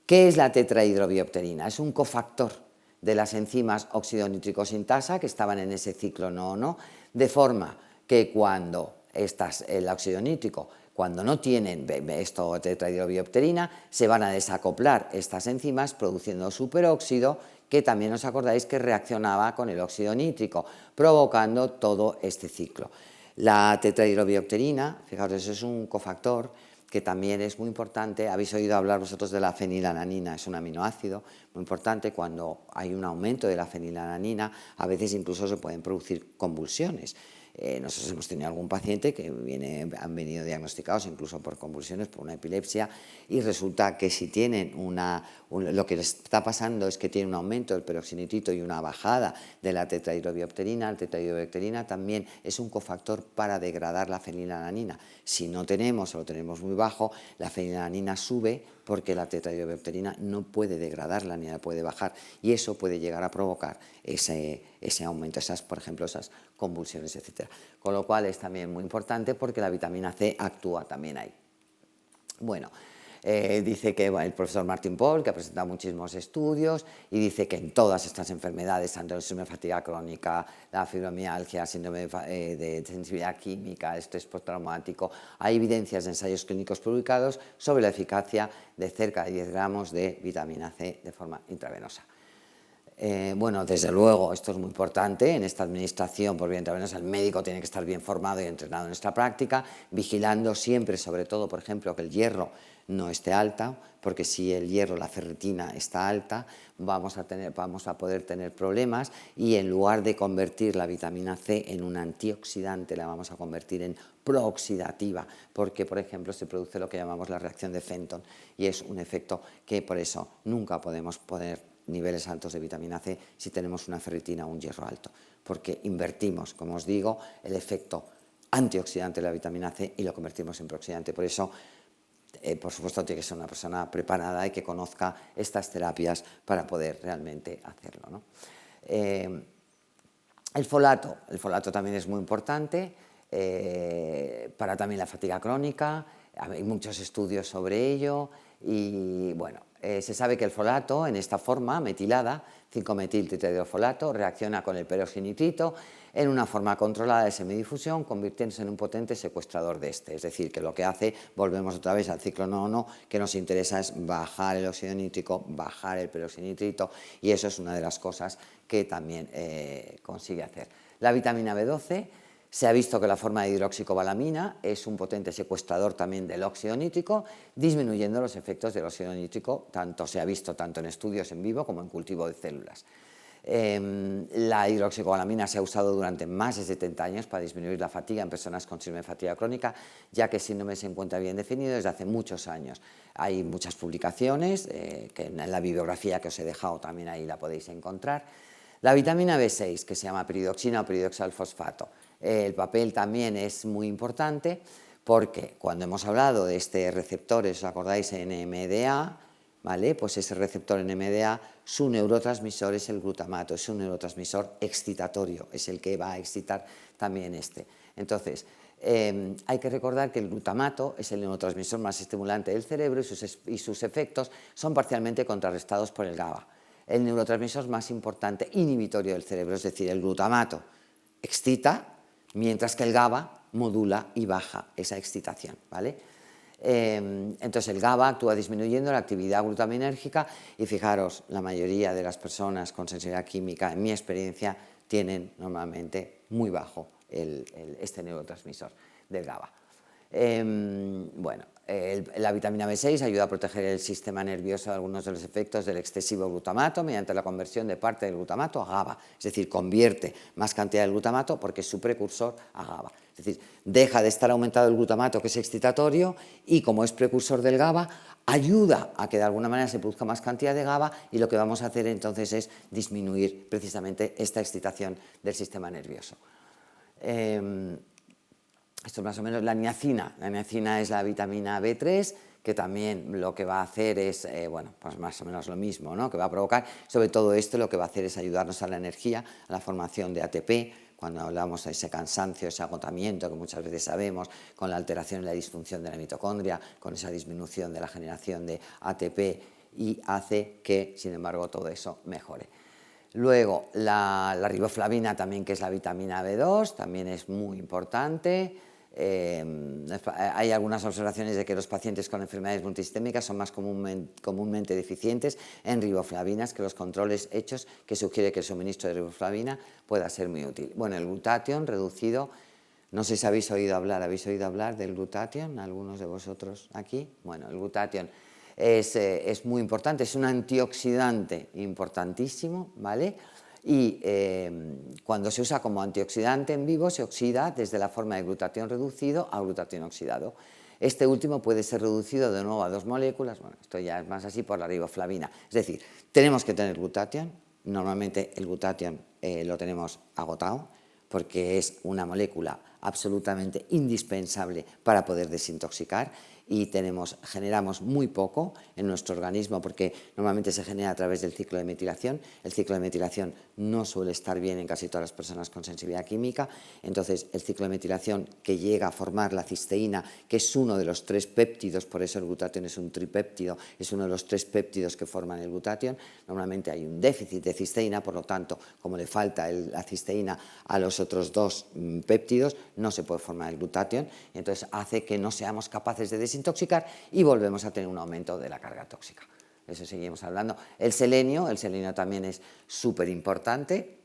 ¿Qué es la tetrahidrobiopterina? Es un cofactor de las enzimas oxidonitricosintasa que estaban en ese ciclo no o no, de forma que cuando el óxido nítrico, cuando no tienen esto tetrahidrobiopterina, se van a desacoplar estas enzimas produciendo superóxido, que también os acordáis que reaccionaba con el óxido nítrico, provocando todo este ciclo. La tetrahidrobiopterina, fijaos, eso es un cofactor que también es muy importante. Habéis oído hablar vosotros de la fenilalanina, es un aminoácido muy importante. Cuando hay un aumento de la fenilalanina, a veces incluso se pueden producir convulsiones. Nosotros hemos tenido algún paciente que han venido diagnosticados incluso por convulsiones, por una epilepsia, y resulta que si tienen lo que les está pasando es que tienen un aumento del peroxinitrito y una bajada de la tetrahidrobiopterina. La tetrahidrobiopterina también es un cofactor para degradar la fenilalanina. Si no tenemos o lo tenemos muy bajo, la fenilalanina sube porque la tetrahidrobiopterina no puede degradarla ni la puede bajar, y eso puede llegar a provocar ese aumento, por ejemplo, esas convulsiones, etc. Con lo cual es también muy importante porque la vitamina C actúa también ahí. Bueno, Dice que el profesor Martin Pol, que ha presentado muchísimos estudios, y dice que en todas estas enfermedades, tanto el síndrome de fatiga crónica, la fibromialgia, síndrome de sensibilidad química, estrés postraumático, hay evidencias de ensayos clínicos publicados sobre la eficacia de cerca de 10 gramos de vitamina C de forma intravenosa. Bueno, desde luego, esto es muy importante en esta administración por vía intravenosa. El médico tiene que estar bien formado y entrenado en esta práctica, vigilando siempre, sobre todo, por ejemplo, que el hierro no esté alta, porque si el hierro, la ferritina está alta, vamos a poder tener problemas, y en lugar de convertir la vitamina C en un antioxidante, la vamos a convertir en prooxidativa, porque, por ejemplo, se produce lo que llamamos la reacción de Fenton, y es un efecto que por eso nunca podemos poner niveles altos de vitamina C si tenemos una ferritina o un hierro alto, porque invertimos, como os digo, el efecto antioxidante de la vitamina C y lo convertimos en prooxidante. Por eso, por supuesto, tiene que ser una persona preparada y que conozca estas terapias para poder realmente hacerlo, ¿no? El folato también es muy importante para también la fatiga crónica. Hay muchos estudios sobre ello y, bueno, se sabe que el folato, en esta forma metilada, 5-metil-tetrahidrofolato, reacciona con el peroxinitrito en una forma controlada de semidifusión, convirtiéndose en un potente secuestrador de este. Es decir, que lo que hace, volvemos otra vez al ciclo nono, que nos interesa es bajar el óxido nítrico, bajar el peroxinitrito, y eso es una de las cosas que también consigue hacer. La vitamina B12. Se ha visto que la forma de hidroxicobalamina es un potente secuestrador también del óxido nítrico, disminuyendo los efectos del óxido nítrico, se ha visto tanto en estudios en vivo como en cultivo de células. La hidroxicobalamina se ha usado durante más de 70 años para disminuir la fatiga en personas con síndrome de fatiga crónica, ya que el síndrome se encuentra bien definido desde hace muchos años. Hay muchas publicaciones, que en la bibliografía que os he dejado también ahí la podéis encontrar. La vitamina B6, que se llama piridoxina o piridoxalfosfato. El papel también es muy importante porque cuando hemos hablado de este receptor, ¿os acordáis? NMDA, ¿vale? Pues ese receptor NMDA, su neurotransmisor es el glutamato, es un neurotransmisor excitatorio, es el que va a excitar también este. Entonces, hay que recordar que el glutamato es el neurotransmisor más estimulante del cerebro y sus efectos son parcialmente contrarrestados por el GABA, el neurotransmisor más importante inhibitorio del cerebro, es decir, el glutamato excita, mientras que el GABA modula y baja esa excitación, ¿vale? Entonces el GABA actúa disminuyendo la actividad glutaminérgica y fijaros, la mayoría de las personas con sensibilidad química, en mi experiencia, tienen normalmente muy bajo este neurotransmisor del GABA. Bueno, la vitamina B6 ayuda a proteger el sistema nervioso de algunos de los efectos del excesivo glutamato mediante la conversión de parte del glutamato a GABA, es decir, convierte más cantidad de glutamato porque es su precursor a GABA, es decir, deja de estar aumentado el glutamato, que es excitatorio, y como es precursor del GABA, ayuda a que de alguna manera se produzca más cantidad de GABA, y lo que vamos a hacer entonces es disminuir precisamente esta excitación del sistema nervioso. Esto es más o menos la niacina. La niacina es la vitamina B3, que también lo que va a hacer es, bueno, pues más o menos lo mismo, ¿no? Que va a provocar, sobre todo esto, lo que va a hacer es ayudarnos a la energía, a la formación de ATP, cuando hablamos de ese cansancio, ese agotamiento que muchas veces sabemos, con la alteración y la disfunción de la mitocondria, con esa disminución de la generación de ATP, y hace que, sin embargo, todo eso mejore. Luego, la riboflavina también, que es la vitamina B2, también es muy importante. Hay algunas observaciones de que los pacientes con enfermedades multisistémicas son más comúnmente deficientes en riboflavinas, que los controles hechos que sugiere que el suministro de riboflavina pueda ser muy útil. Bueno, el glutatión reducido, no sé si ¿habéis oído hablar del glutatión? ¿Algunos de vosotros aquí? Bueno, el glutatión es muy importante, es un antioxidante importantísimo, ¿vale? Y cuando se usa como antioxidante en vivo se oxida desde la forma de glutatión reducido a glutatión oxidado. Este último puede ser reducido de nuevo a 2 moléculas, bueno, esto ya es más así, por la riboflavina. Es decir, tenemos que tener glutatión, normalmente el glutatión lo tenemos agotado porque es una molécula absolutamente indispensable para poder desintoxicar y generamos muy poco en nuestro organismo porque normalmente se genera a través del ciclo de metilación. El ciclo de metilación no suele estar bien en casi todas las personas con sensibilidad química, entonces el ciclo de metilación que llega a formar la cisteína, que es uno de los 3 péptidos, por eso el glutatión es un tripéptido, es uno de los 3 péptidos que forman el glutatión, normalmente hay un déficit de cisteína, por lo tanto, como le falta la cisteína a los otros 2 péptidos, no se puede formar el glutatión, entonces hace que no seamos capaces de desintoxicar y volvemos a tener un aumento de la carga tóxica. Eso seguimos hablando. El selenio también es súper importante.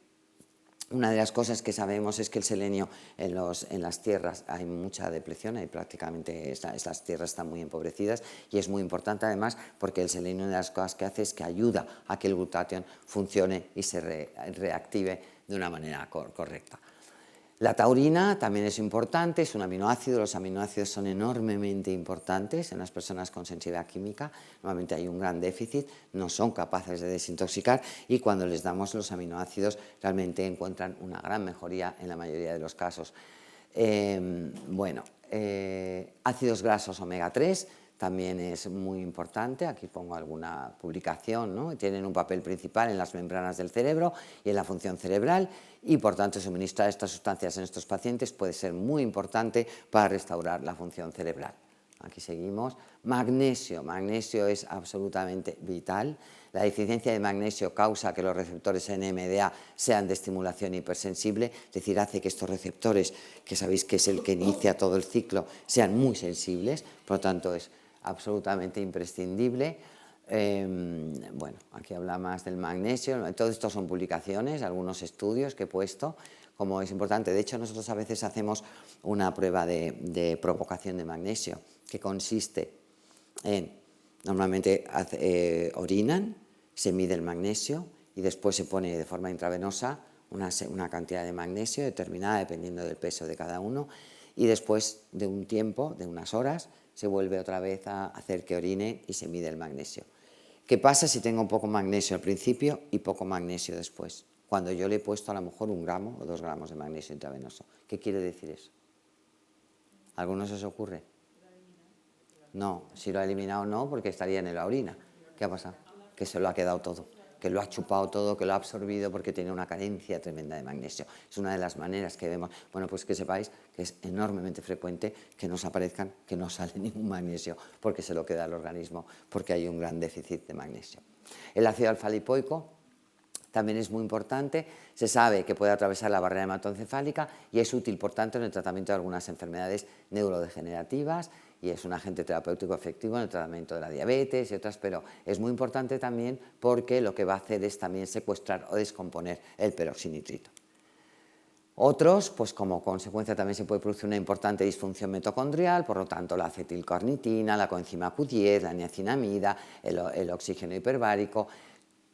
Una de las cosas que sabemos es que el selenio en las tierras hay mucha depleción, prácticamente estas tierras están muy empobrecidas y es muy importante además porque el selenio, una de las cosas que hace es que ayuda a que el glutatión funcione y se reactive de una manera correcta. La taurina también es importante, es un aminoácido, los aminoácidos son enormemente importantes en las personas con sensibilidad química, normalmente hay un gran déficit, no son capaces de desintoxicar y cuando les damos los aminoácidos realmente encuentran una gran mejoría en la mayoría de los casos. Ácidos grasos omega 3 también es muy importante, aquí pongo alguna publicación, ¿no? Tienen un papel principal en las membranas del cerebro y en la función cerebral y por tanto suministrar estas sustancias en estos pacientes puede ser muy importante para restaurar la función cerebral. Aquí seguimos. Magnesio es absolutamente vital. La deficiencia de magnesio causa que los receptores NMDA sean de estimulación hipersensible, es decir, hace que estos receptores, que sabéis que es el que inicia todo el ciclo, sean muy sensibles, por lo tanto es absolutamente imprescindible. Aquí habla más del magnesio, todo esto son publicaciones, algunos estudios que he puesto, como es importante. De hecho, nosotros a veces hacemos una prueba de provocación de magnesio, que consiste en, normalmente orinan, se mide el magnesio y después se pone de forma intravenosa una cantidad de magnesio determinada dependiendo del peso de cada uno y después de un tiempo, de unas horas, se vuelve otra vez a hacer que orine y se mide el magnesio. ¿Qué pasa si tengo poco magnesio al principio y poco magnesio después? Cuando yo le he puesto a lo mejor 1 gramo o 2 gramos de magnesio intravenoso. ¿Qué quiere decir eso? ¿A algunos os ocurre? No, si lo ha eliminado no, porque estaría en la orina. ¿Qué ha pasado? Que se lo ha quedado todo, que lo ha chupado todo, que lo ha absorbido porque tiene una carencia tremenda de magnesio. Es una de las maneras que vemos. Bueno, pues que sepáis que es enormemente frecuente que nos aparezcan, que no sale ningún magnesio porque se lo queda al organismo, porque hay un gran déficit de magnesio. El ácido alfa-lipoico también es muy importante, se sabe que puede atravesar la barrera hematoencefálica y es útil, por tanto, en el tratamiento de algunas enfermedades neurodegenerativas y es un agente terapéutico efectivo en el tratamiento de la diabetes y otras, pero es muy importante también porque lo que va a hacer es también secuestrar o descomponer el peroxinitrito. Otros, pues como consecuencia también se puede producir una importante disfunción mitocondrial, por lo tanto la acetilcarnitina, la coenzima Q10, la niacinamida, el oxígeno hiperbárico.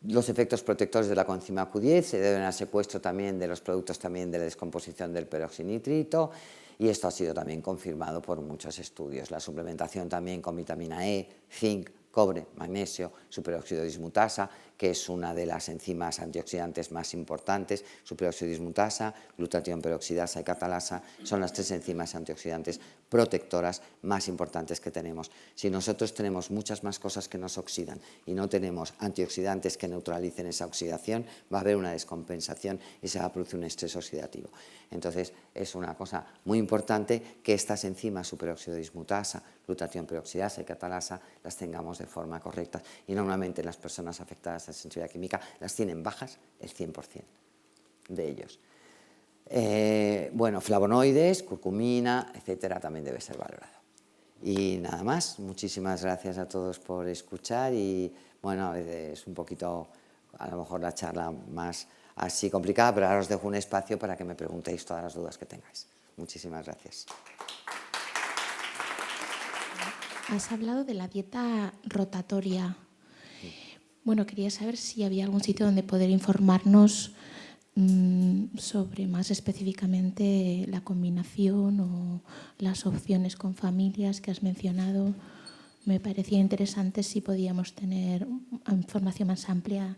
Los efectos protectores de la coenzima Q10 se deben al secuestro también de los productos también de la descomposición del peroxinitrito y esto ha sido también confirmado por muchos estudios. La suplementación también con vitamina E, zinc, cobre, magnesio, superóxido dismutasa, que es una de las enzimas antioxidantes más importantes, superóxido dismutasa, glutatión peroxidasa y catalasa, son las 3 enzimas antioxidantes protectoras más importantes que tenemos. Si nosotros tenemos muchas más cosas que nos oxidan y no tenemos antioxidantes que neutralicen esa oxidación, va a haber una descompensación y se va a producir un estrés oxidativo. Entonces, es una cosa muy importante que estas enzimas superóxido dismutasa, glutatión peroxidasa y catalasa las tengamos de forma correcta y normalmente las personas afectadas de sensibilidad química las tienen bajas el 100% de ellos. Flavonoides, curcumina, etcétera, también debe ser valorado. Y nada más, muchísimas gracias a todos por escuchar y bueno, es un poquito, a lo mejor la charla más así complicada, pero ahora os dejo un espacio para que me preguntéis todas las dudas que tengáis. Muchísimas gracias. Has hablado de la dieta rotatoria. Bueno, quería saber si había algún sitio donde poder informarnos sobre más específicamente la combinación o las opciones con familias que has mencionado. Me parecía interesante si podíamos tener información más amplia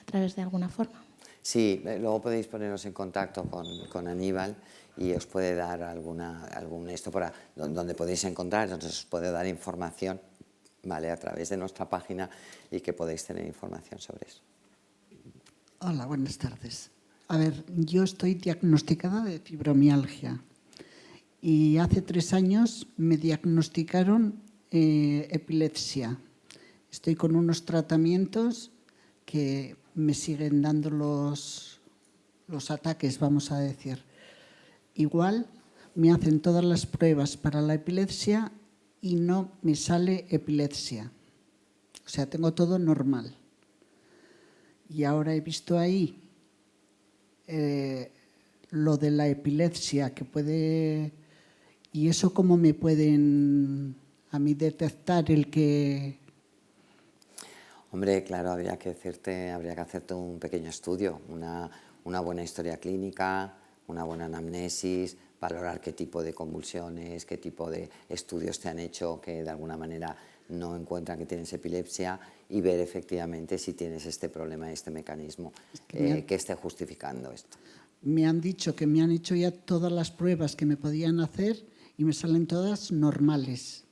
a través de alguna forma. Sí, luego podéis poneros en contacto con Aníbal y os puede dar donde podéis encontrar, entonces os puede dar información, ¿vale? A través de nuestra página y que podéis tener información sobre eso. Hola, buenas tardes. A ver, yo estoy diagnosticada de fibromialgia y hace 3 años me diagnosticaron epilepsia. Estoy con unos tratamientos que me siguen dando los ataques, vamos a decir. Igual me hacen todas las pruebas para la epilepsia y no me sale epilepsia. O sea, tengo todo normal. Y ahora he visto ahí lo de la epilepsia que puede... ¿Y eso cómo me pueden a mí detectar el que...? Hombre, claro, habría que hacerte un pequeño estudio, una buena historia clínica, una buena anamnesis, valorar qué tipo de convulsiones, qué tipo de estudios te han hecho que de alguna manera no encuentran que tienes epilepsia y ver efectivamente si tienes este problema, este mecanismo que esté justificando esto. Me han dicho que me han hecho ya todas las pruebas que me podían hacer y me salen todas normales.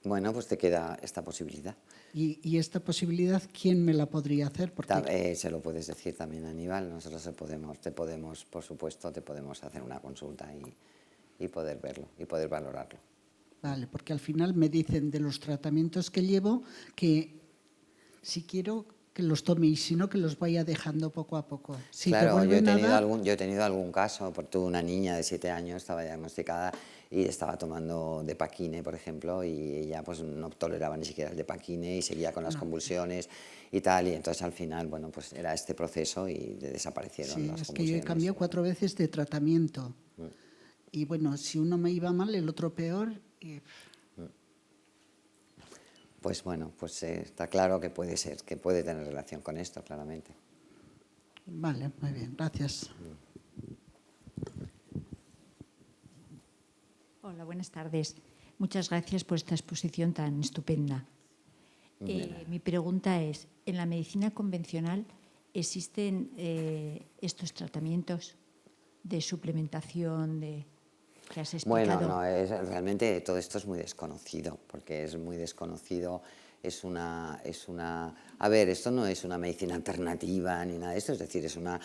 Bueno, pues te queda esta posibilidad. ¿Y esta posibilidad quién me la podría hacer? Porque... se lo puedes decir también a Aníbal, nosotros te podemos, por supuesto, te podemos hacer una consulta y poder verlo y poder valorarlo. Vale, porque al final me dicen de los tratamientos que llevo que si quiero que los tome y si no que los vaya dejando poco a poco. Si claro, yo he tenido algún caso, porque tuve una niña de 7 años, estaba diagnosticada y estaba tomando Depakine, por ejemplo, y ella pues no toleraba ni siquiera el Depakine y seguía con las convulsiones y tal, y entonces al final, bueno, pues era este proceso y desaparecieron las convulsiones. Sí, es que yo he cambiado 4 veces de tratamiento. Y bueno, si uno me iba mal, el otro peor. Pues bueno, pues está claro que puede ser, que puede tener relación con esto, claramente. Vale, muy bien, gracias. Hola, buenas tardes. Muchas gracias por esta exposición tan estupenda. Mi pregunta es, ¿en la medicina convencional existen estos tratamientos de suplementación que has explicado? Bueno, no, realmente todo esto es muy desconocido, porque es muy desconocido. A ver, esto no es una medicina alternativa ni nada de esto, es decir, es una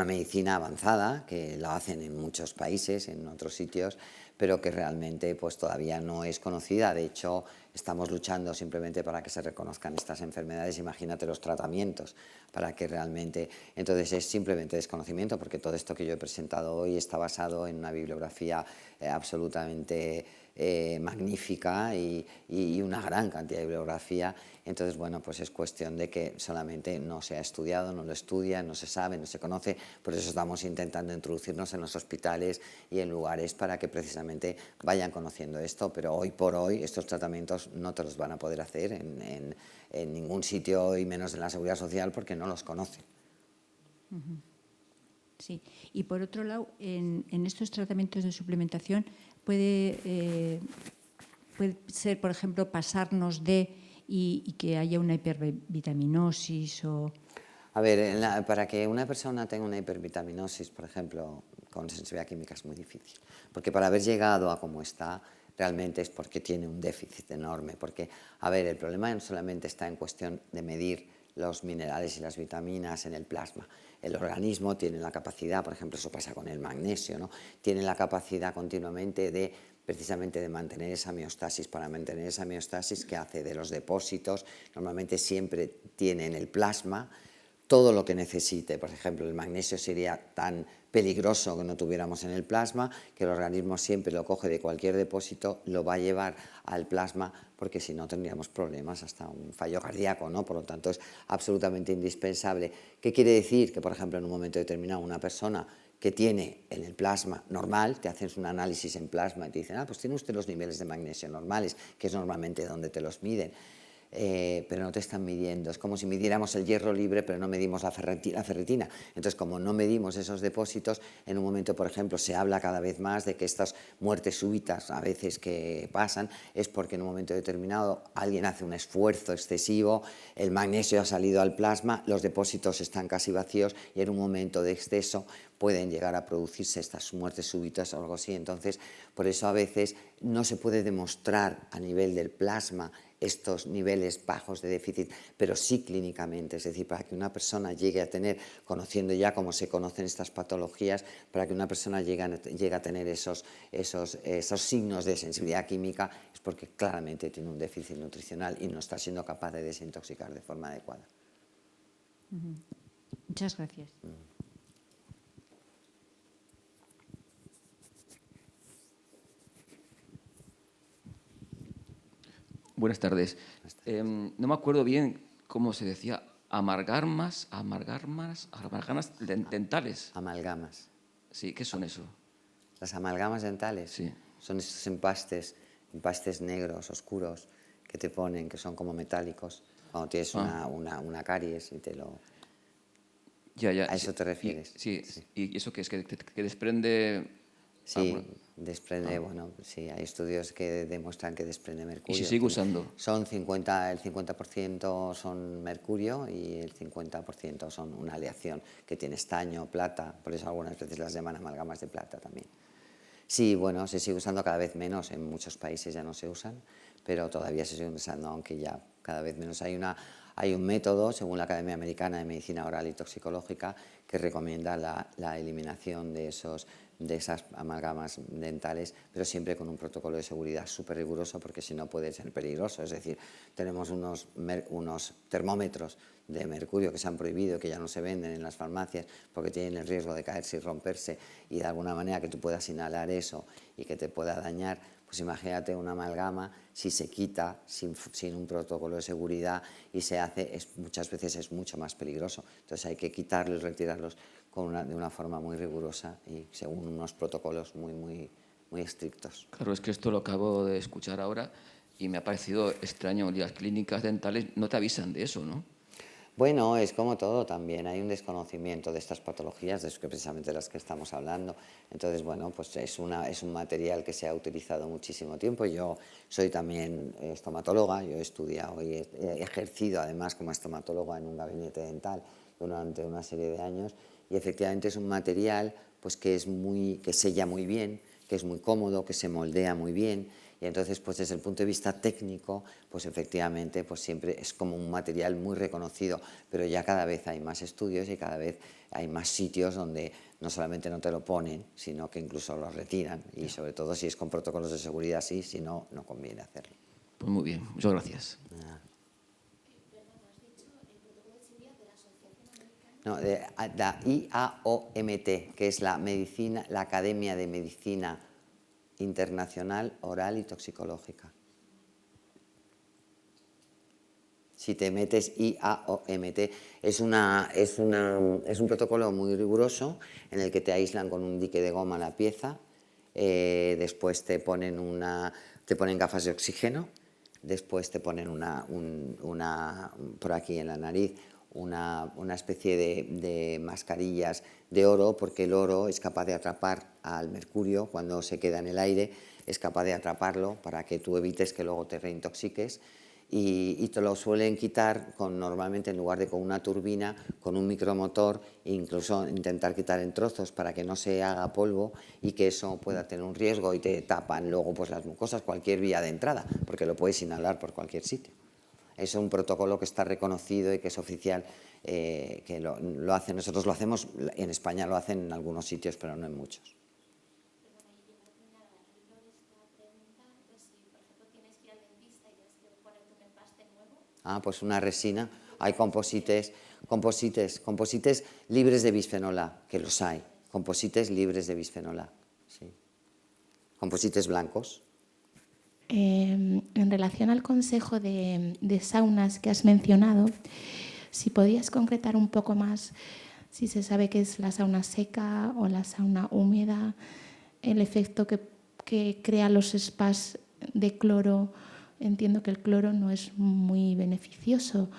medicina avanzada que la hacen en muchos países, en otros sitios, pero que realmente pues todavía no es conocida. De hecho, estamos luchando simplemente para que se reconozcan estas enfermedades. Imagínate los tratamientos para que realmente... Entonces es simplemente desconocimiento, porque todo esto que yo he presentado hoy está basado en una bibliografía absolutamente magnífica y una gran cantidad de bibliografía. Entonces, bueno, pues es cuestión de que solamente no se ha estudiado, no lo estudian, no se sabe, no se conoce. Por eso estamos intentando introducirnos en los hospitales y en lugares para que precisamente vayan conociendo esto. Pero hoy por hoy estos tratamientos no te los van a poder hacer en ningún sitio y menos en la Seguridad Social porque no los conocen. Sí, y por otro lado, en estos tratamientos de suplementación puede ser, por ejemplo, pasarnos y que haya una hipervitaminosis o... A ver, para que una persona tenga una hipervitaminosis, por ejemplo, con sensibilidad química es muy difícil, porque para haber llegado a como está, realmente es porque tiene un déficit enorme, porque, a ver, el problema no solamente está en cuestión de medir los minerales y las vitaminas en el plasma. El organismo tiene la capacidad, por ejemplo, eso pasa con el magnesio, ¿no? Tiene la capacidad continuamente precisamente de mantener esa homeostasis. Para mantener esa homeostasis, ¿qué hace? De los depósitos, normalmente siempre tiene en el plasma todo lo que necesite. Por ejemplo, el magnesio sería tan peligroso que no tuviéramos en el plasma, que el organismo siempre lo coge de cualquier depósito, lo va a llevar al plasma, porque si no tendríamos problemas, hasta un fallo cardíaco, ¿no? Por lo tanto, es absolutamente indispensable. ¿Qué quiere decir? Que, por ejemplo, en un momento determinado, una persona que tiene en el plasma normal, te hacen un análisis en plasma y te dicen, pues tiene usted los niveles de magnesio normales, que es normalmente donde te los miden. pero no te están midiendo. Es como si midiéramos el hierro libre, pero no medimos la ferritina. Entonces, como no medimos esos depósitos, en un momento, por ejemplo, se habla cada vez más de que estas muertes súbitas a veces que pasan es porque en un momento determinado alguien hace un esfuerzo excesivo, el magnesio ha salido al plasma, los depósitos están casi vacíos y en un momento de exceso pueden llegar a producirse estas muertes súbitas o algo así. Entonces, por eso a veces no se puede demostrar a nivel del plasma estos niveles bajos de déficit, pero sí clínicamente, es decir, para que una persona llegue a tener, conociendo ya cómo se conocen estas patologías, para que una persona llegue a tener esos signos de sensibilidad química, es porque claramente tiene un déficit nutricional y no está siendo capaz de desintoxicar de forma adecuada. Muchas gracias. Buenas tardes. No me acuerdo bien cómo se decía, amalgamas dentales. Amalgamas. Sí, ¿qué son eso? Las amalgamas dentales Sí. son estos empastes negros, oscuros, que te ponen, que son como metálicos, cuando tienes una caries y te lo... Ya. ¿A eso te refieres? Sí. ¿Y eso qué es? ¿Que desprende...? Sí, desprende, bueno, sí, hay estudios que demuestran que desprende mercurio. ¿Y se sigue usando? El 50% son mercurio y el 50% son una aleación que tiene estaño, plata, por eso algunas veces las llaman amalgamas de plata también. Sí, bueno, se sigue usando cada vez menos, en muchos países ya no se usan, pero todavía se siguen usando, aunque ya cada vez menos. Hay un método, según la Academia Americana de Medicina Oral y Toxicológica, que recomienda la eliminación de esas amalgamas dentales, pero siempre con un protocolo de seguridad súper riguroso, porque si no puede ser peligroso. Es decir, tenemos unos termómetros de mercurio que se han prohibido, que ya no se venden en las farmacias, porque tienen el riesgo de caerse y romperse, y de alguna manera que tú puedas inhalar eso y que te pueda dañar. Pues imagínate una amalgama, si se quita sin un protocolo de seguridad y se hace, muchas veces es mucho más peligroso. Entonces hay que quitarlos y retirarlos de una forma muy rigurosa y según unos protocolos muy estrictos. Claro, es que esto lo acabo de escuchar ahora y me ha parecido extraño. Las clínicas dentales no te avisan de eso, ¿no? Bueno, es como todo también, hay un desconocimiento de estas patologías, de precisamente las que estamos hablando. Entonces, bueno, pues es un material que se ha utilizado muchísimo tiempo. Yo soy también estomatóloga, yo he estudiado y he ejercido además como estomatóloga en un gabinete dental durante una serie de años, y efectivamente es un material pues que sella muy bien, que es muy cómodo, que se moldea muy bien. Y entonces, pues desde el punto de vista técnico, pues efectivamente, pues siempre es como un material muy reconocido, pero ya cada vez hay más estudios y cada vez hay más sitios donde no solamente no te lo ponen, sino que incluso lo retiran, y sobre todo si es con protocolos de seguridad, sí, si no, no conviene hacerlo. Pues muy bien, muchas gracias. No, de la IAOMT, que es la Academia de Medicina Internacional Oral y Toxicológica. Si te metes IAOMT, es un protocolo muy riguroso en el que te aíslan con un dique de goma la pieza, después te ponen gafas de oxígeno, después te ponen por aquí en la nariz una especie de mascarillas de oro, porque el oro es capaz de atrapar al mercurio cuando se queda en el aire, es capaz de atraparlo para que tú evites que luego te reintoxiques, y te lo suelen quitar normalmente en lugar de con una turbina, con un micromotor, e incluso intentar quitar en trozos para que no se haga polvo y que eso pueda tener un riesgo, y te tapan luego pues las mucosas, cualquier vía de entrada, porque lo puedes inhalar por cualquier sitio. Es un protocolo que está reconocido y que es oficial, que lo hacen. Nosotros lo hacemos, en España lo hacen en algunos sitios, pero no en muchos. Pues una resina. Hay composites libres de bisfenol A, que los hay. Composites libres de bisfenol A, sí. Composites blancos. En relación al consejo de saunas que has mencionado, si podías concretar un poco más si se sabe que es la sauna seca o la sauna húmeda, el efecto que crea los spas de cloro entiendo que el cloro no es muy beneficioso.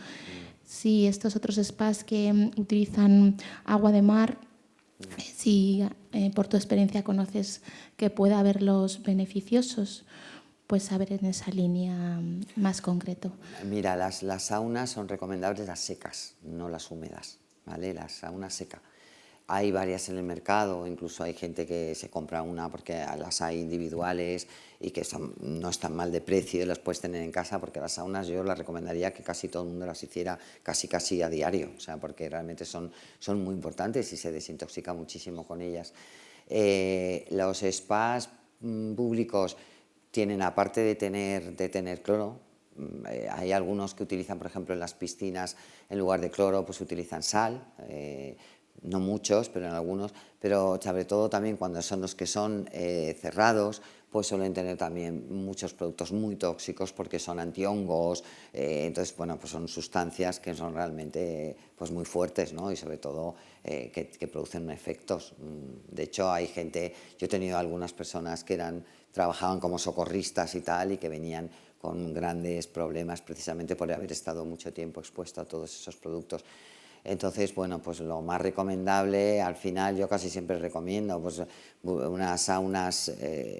Si estos otros spas que utilizan agua de mar, si por tu experiencia conoces que pueda haber los beneficiosos, pues saber en esa línea más concreto. Mira, las saunas son recomendables las secas, no las húmedas, ¿vale? Las saunas secas. Hay varias en el mercado, incluso hay gente que se compra una porque las hay individuales y que no están mal de precio y las puedes tener en casa, porque las saunas yo las recomendaría que casi todo el mundo las hiciera casi a diario, o sea, porque realmente son muy importantes y se desintoxica muchísimo con ellas. Los spas públicos tienen, aparte de tener cloro, hay algunos que utilizan, por ejemplo, en las piscinas, en lugar de cloro, pues utilizan sal, no muchos, pero en algunos, pero sobre todo también cuando son los que son cerrados, pues suelen tener también muchos productos muy tóxicos porque son antihongos, entonces, bueno, pues son sustancias que son realmente pues muy fuertes, ¿no? Y sobre todo que producen efectos. De hecho, hay gente, yo he tenido algunas personas que trabajaban como socorristas y tal, y que venían con grandes problemas precisamente por haber estado mucho tiempo expuesto a todos esos productos. Entonces, bueno, pues lo más recomendable, al final yo casi siempre recomiendo pues unas saunas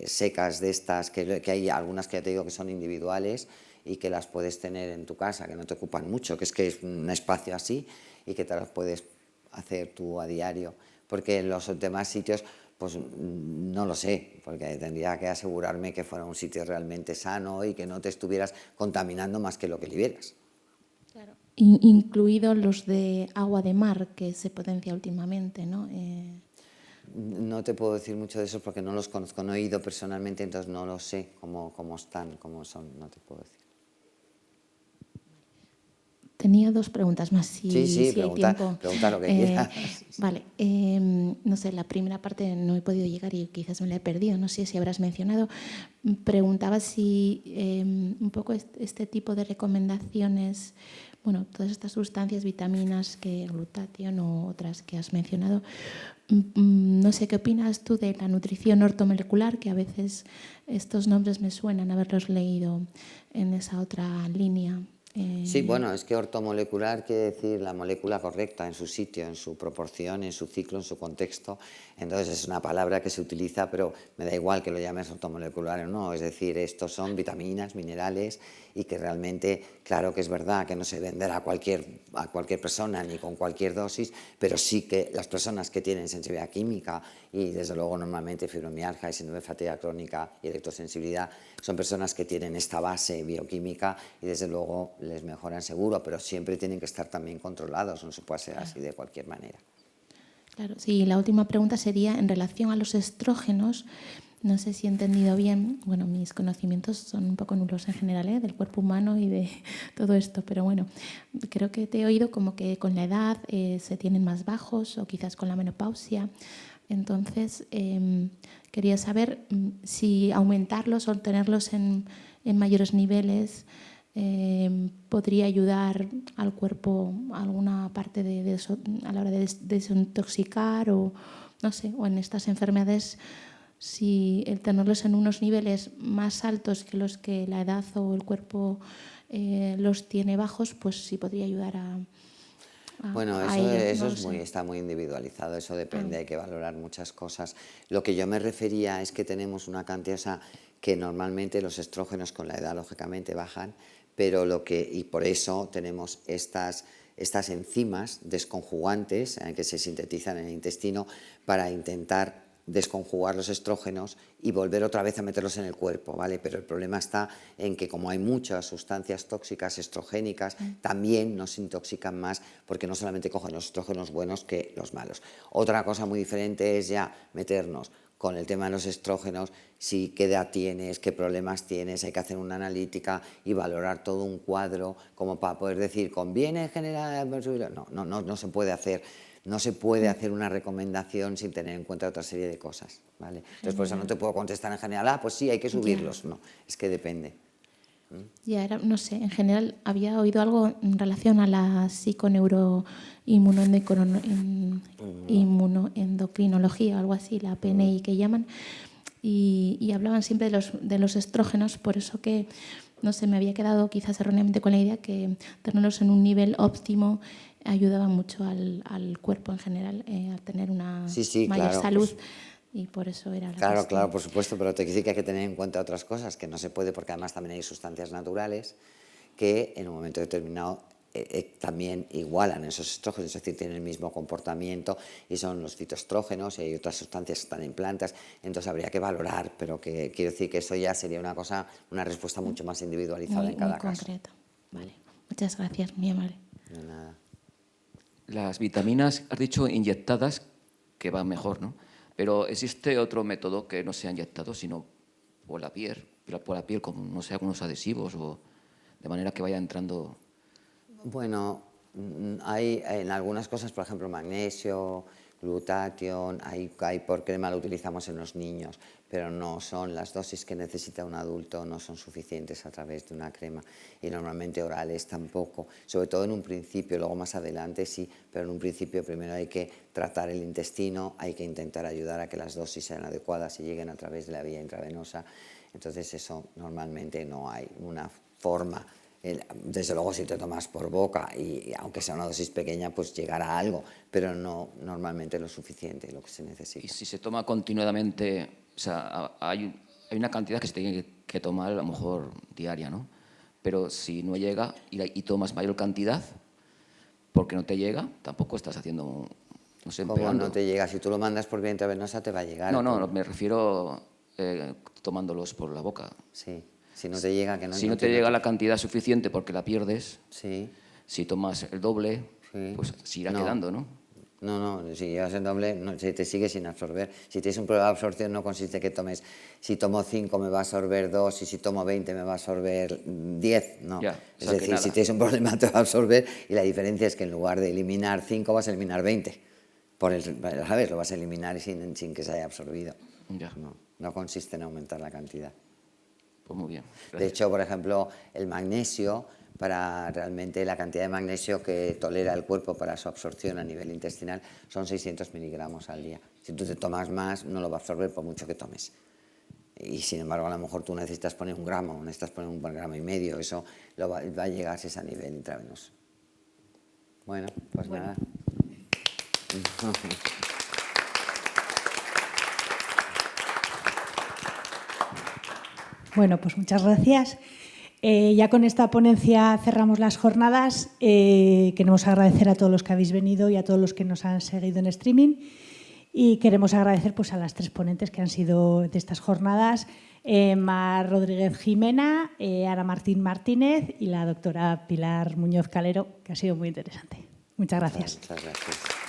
secas de estas, que hay algunas que ya te digo que son individuales y que las puedes tener en tu casa, que no te ocupan mucho, que es un espacio así y que te las puedes hacer tú a diario, porque en los demás sitios pues no lo sé, porque tendría que asegurarme que fuera un sitio realmente sano y que no te estuvieras contaminando más que lo que liberas. Claro. Incluidos los de agua de mar, que se potencia últimamente, ¿no? No te puedo decir mucho de eso porque no los conozco, no he ido personalmente, entonces no lo sé cómo están, cómo son, no te puedo decir. Tenía dos preguntas más, si hay tiempo. Pregunta lo que quieras. Vale, no sé, la primera parte no he podido llegar y quizás me la he perdido, no sé si habrás mencionado. Preguntaba si un poco este tipo de recomendaciones, bueno, todas estas sustancias, vitaminas, glutatión o otras que has mencionado, no sé, ¿qué opinas tú de la nutrición ortomolecular? Que a veces estos nombres me suenan haberlos leído en esa otra línea. Sí, bueno, es que ortomolecular quiere decir la molécula correcta en su sitio, en su proporción, en su ciclo, en su contexto. Entonces es una palabra que se utiliza, pero me da igual que lo llames ortomolecular o no. Es decir, estos son vitaminas, minerales y que realmente, claro que es verdad que no se venderá a cualquier persona ni con cualquier dosis, pero sí que las personas que tienen sensibilidad química y desde luego normalmente fibromialgia y síndrome de fatiga crónica y electrosensibilidad son personas que tienen esta base bioquímica y desde luego les mejoran seguro, pero siempre tienen que estar también controlados, no se puede hacer así de cualquier manera. Claro, sí, la última pregunta sería en relación a los estrógenos. No sé si he entendido bien, bueno, mis conocimientos son un poco nulos en general, del cuerpo humano y de todo esto, pero bueno, creo que te he oído como que con la edad se tienen más bajos o quizás con la menopausia. Entonces, quería saber si aumentarlos o tenerlos en mayores niveles podría ayudar al cuerpo alguna parte de eso a la hora de desintoxicar o no sé, o en estas enfermedades, si el tenerlos en unos niveles más altos que los que la edad o el cuerpo los tiene bajos, pues sí podría ayudar a bueno, eso está muy individualizado, eso depende, hay que valorar muchas cosas. Lo que yo me refería es que tenemos una cantidad, o sea, que normalmente los estrógenos con la edad lógicamente bajan, pero y por eso tenemos estas enzimas desconjugantes que se sintetizan en el intestino para intentar desconjugar los estrógenos y volver otra vez a meterlos en el cuerpo, ¿vale? Pero el problema está en que como hay muchas sustancias tóxicas estrogénicas, también nos intoxican más porque no solamente cogen los estrógenos buenos que los malos. Otra cosa muy diferente es ya meternos con el tema de los estrógenos, qué edad tienes, qué problemas tienes, hay que hacer una analítica y valorar todo un cuadro como para poder decir, ¿conviene generar? No se puede hacer. No se puede hacer una recomendación sin tener en cuenta otra serie de cosas, ¿vale? Entonces, por eso no te puedo contestar en general, pues sí, hay que subirlos. No, es que depende. Ya era, no sé, en general había oído algo en relación a la psiconeuroinmunoendocrinología, algo así, la PNI que llaman, y hablaban siempre de los estrógenos, por eso que no sé, me había quedado quizás erróneamente con la idea que tenerlos en un nivel óptimo ayudaba mucho al cuerpo en general a tener una mayor claro, salud. pues, y por eso era la claro, cuestión. claro, por supuesto, pero te quiero decir que hay que tener en cuenta otras cosas, que no se puede porque además también hay sustancias naturales que en un momento determinado también igualan esos estrógenos, es decir, tienen el mismo comportamiento y son los fitoestrógenos y hay otras sustancias que están en plantas, entonces habría que valorar, pero que quiero decir que eso ya sería una respuesta mucho más individualizada en cada muy caso. concreta. Vale, muchas gracias, muy amable. De nada. Las vitaminas, has dicho inyectadas, que van mejor, ¿no? Pero existe otro método que no sea inyectado, sino por la piel con, no sé, algunos adhesivos o de manera que vaya entrando. Bueno, hay en algunas cosas, por ejemplo, magnesio, glutatión, hay por crema lo utilizamos en los niños, pero no son las dosis que necesita un adulto, no son suficientes a través de una crema y normalmente orales tampoco, sobre todo en un principio, luego más adelante sí, pero en un principio primero hay que tratar el intestino, hay que intentar ayudar a que las dosis sean adecuadas y lleguen a través de la vía intravenosa, entonces eso normalmente no hay una forma. Desde luego si te tomas por boca y aunque sea una dosis pequeña pues llegará a algo, pero no normalmente lo suficiente, lo que se necesita. Y si se toma continuadamente, o sea, hay una cantidad que se tiene que tomar a lo mejor diaria, ¿no? Pero si no llega y tomas mayor cantidad, porque no te llega, tampoco estás haciendo, no sé, ¿Cómo empeorando. no te llega? Si tú lo mandas por vía intravenosa te va a llegar. No, me refiero tomándolos por la boca. Sí, si no te llega, que no. Si no te llega la cantidad suficiente porque la pierdes, sí. Si tomas el doble, Sí. pues se irá quedando, ¿no? No, si llevas el doble, no, se te sigue sin absorber. Si tienes un problema de absorción, no consiste que tomes, si tomo 5 me va a absorber 2 y si tomo 20 me va a absorber 10, no. Ya, es decir, si tienes un problema te va a absorber y la diferencia es que en lugar de eliminar 5 vas a eliminar 20. ¿Sabes? Lo vas a eliminar sin que se haya absorbido. Ya. No consiste en aumentar la cantidad. Pues muy bien. De hecho, por ejemplo, el magnesio, para realmente la cantidad de magnesio que tolera el cuerpo para su absorción a nivel intestinal son 600 miligramos al día. Si tú te tomas más, no lo va a absorber por mucho que tomes. Y sin embargo, a lo mejor tú necesitas poner 1 gramo, necesitas poner 1,5 gramos, eso va a llegar a ese nivel intravenoso. Bueno, pues nada. Bueno, pues muchas gracias. Ya con esta ponencia cerramos las jornadas. Queremos agradecer a todos los que habéis venido y a todos los que nos han seguido en streaming. Y queremos agradecer pues, a las 3 ponentes que han sido de estas jornadas, Mar Rodríguez Jimena, Ana Martín Martínez y la doctora Pilar Muñoz Calero, que ha sido muy interesante. Muchas gracias. Muchas gracias.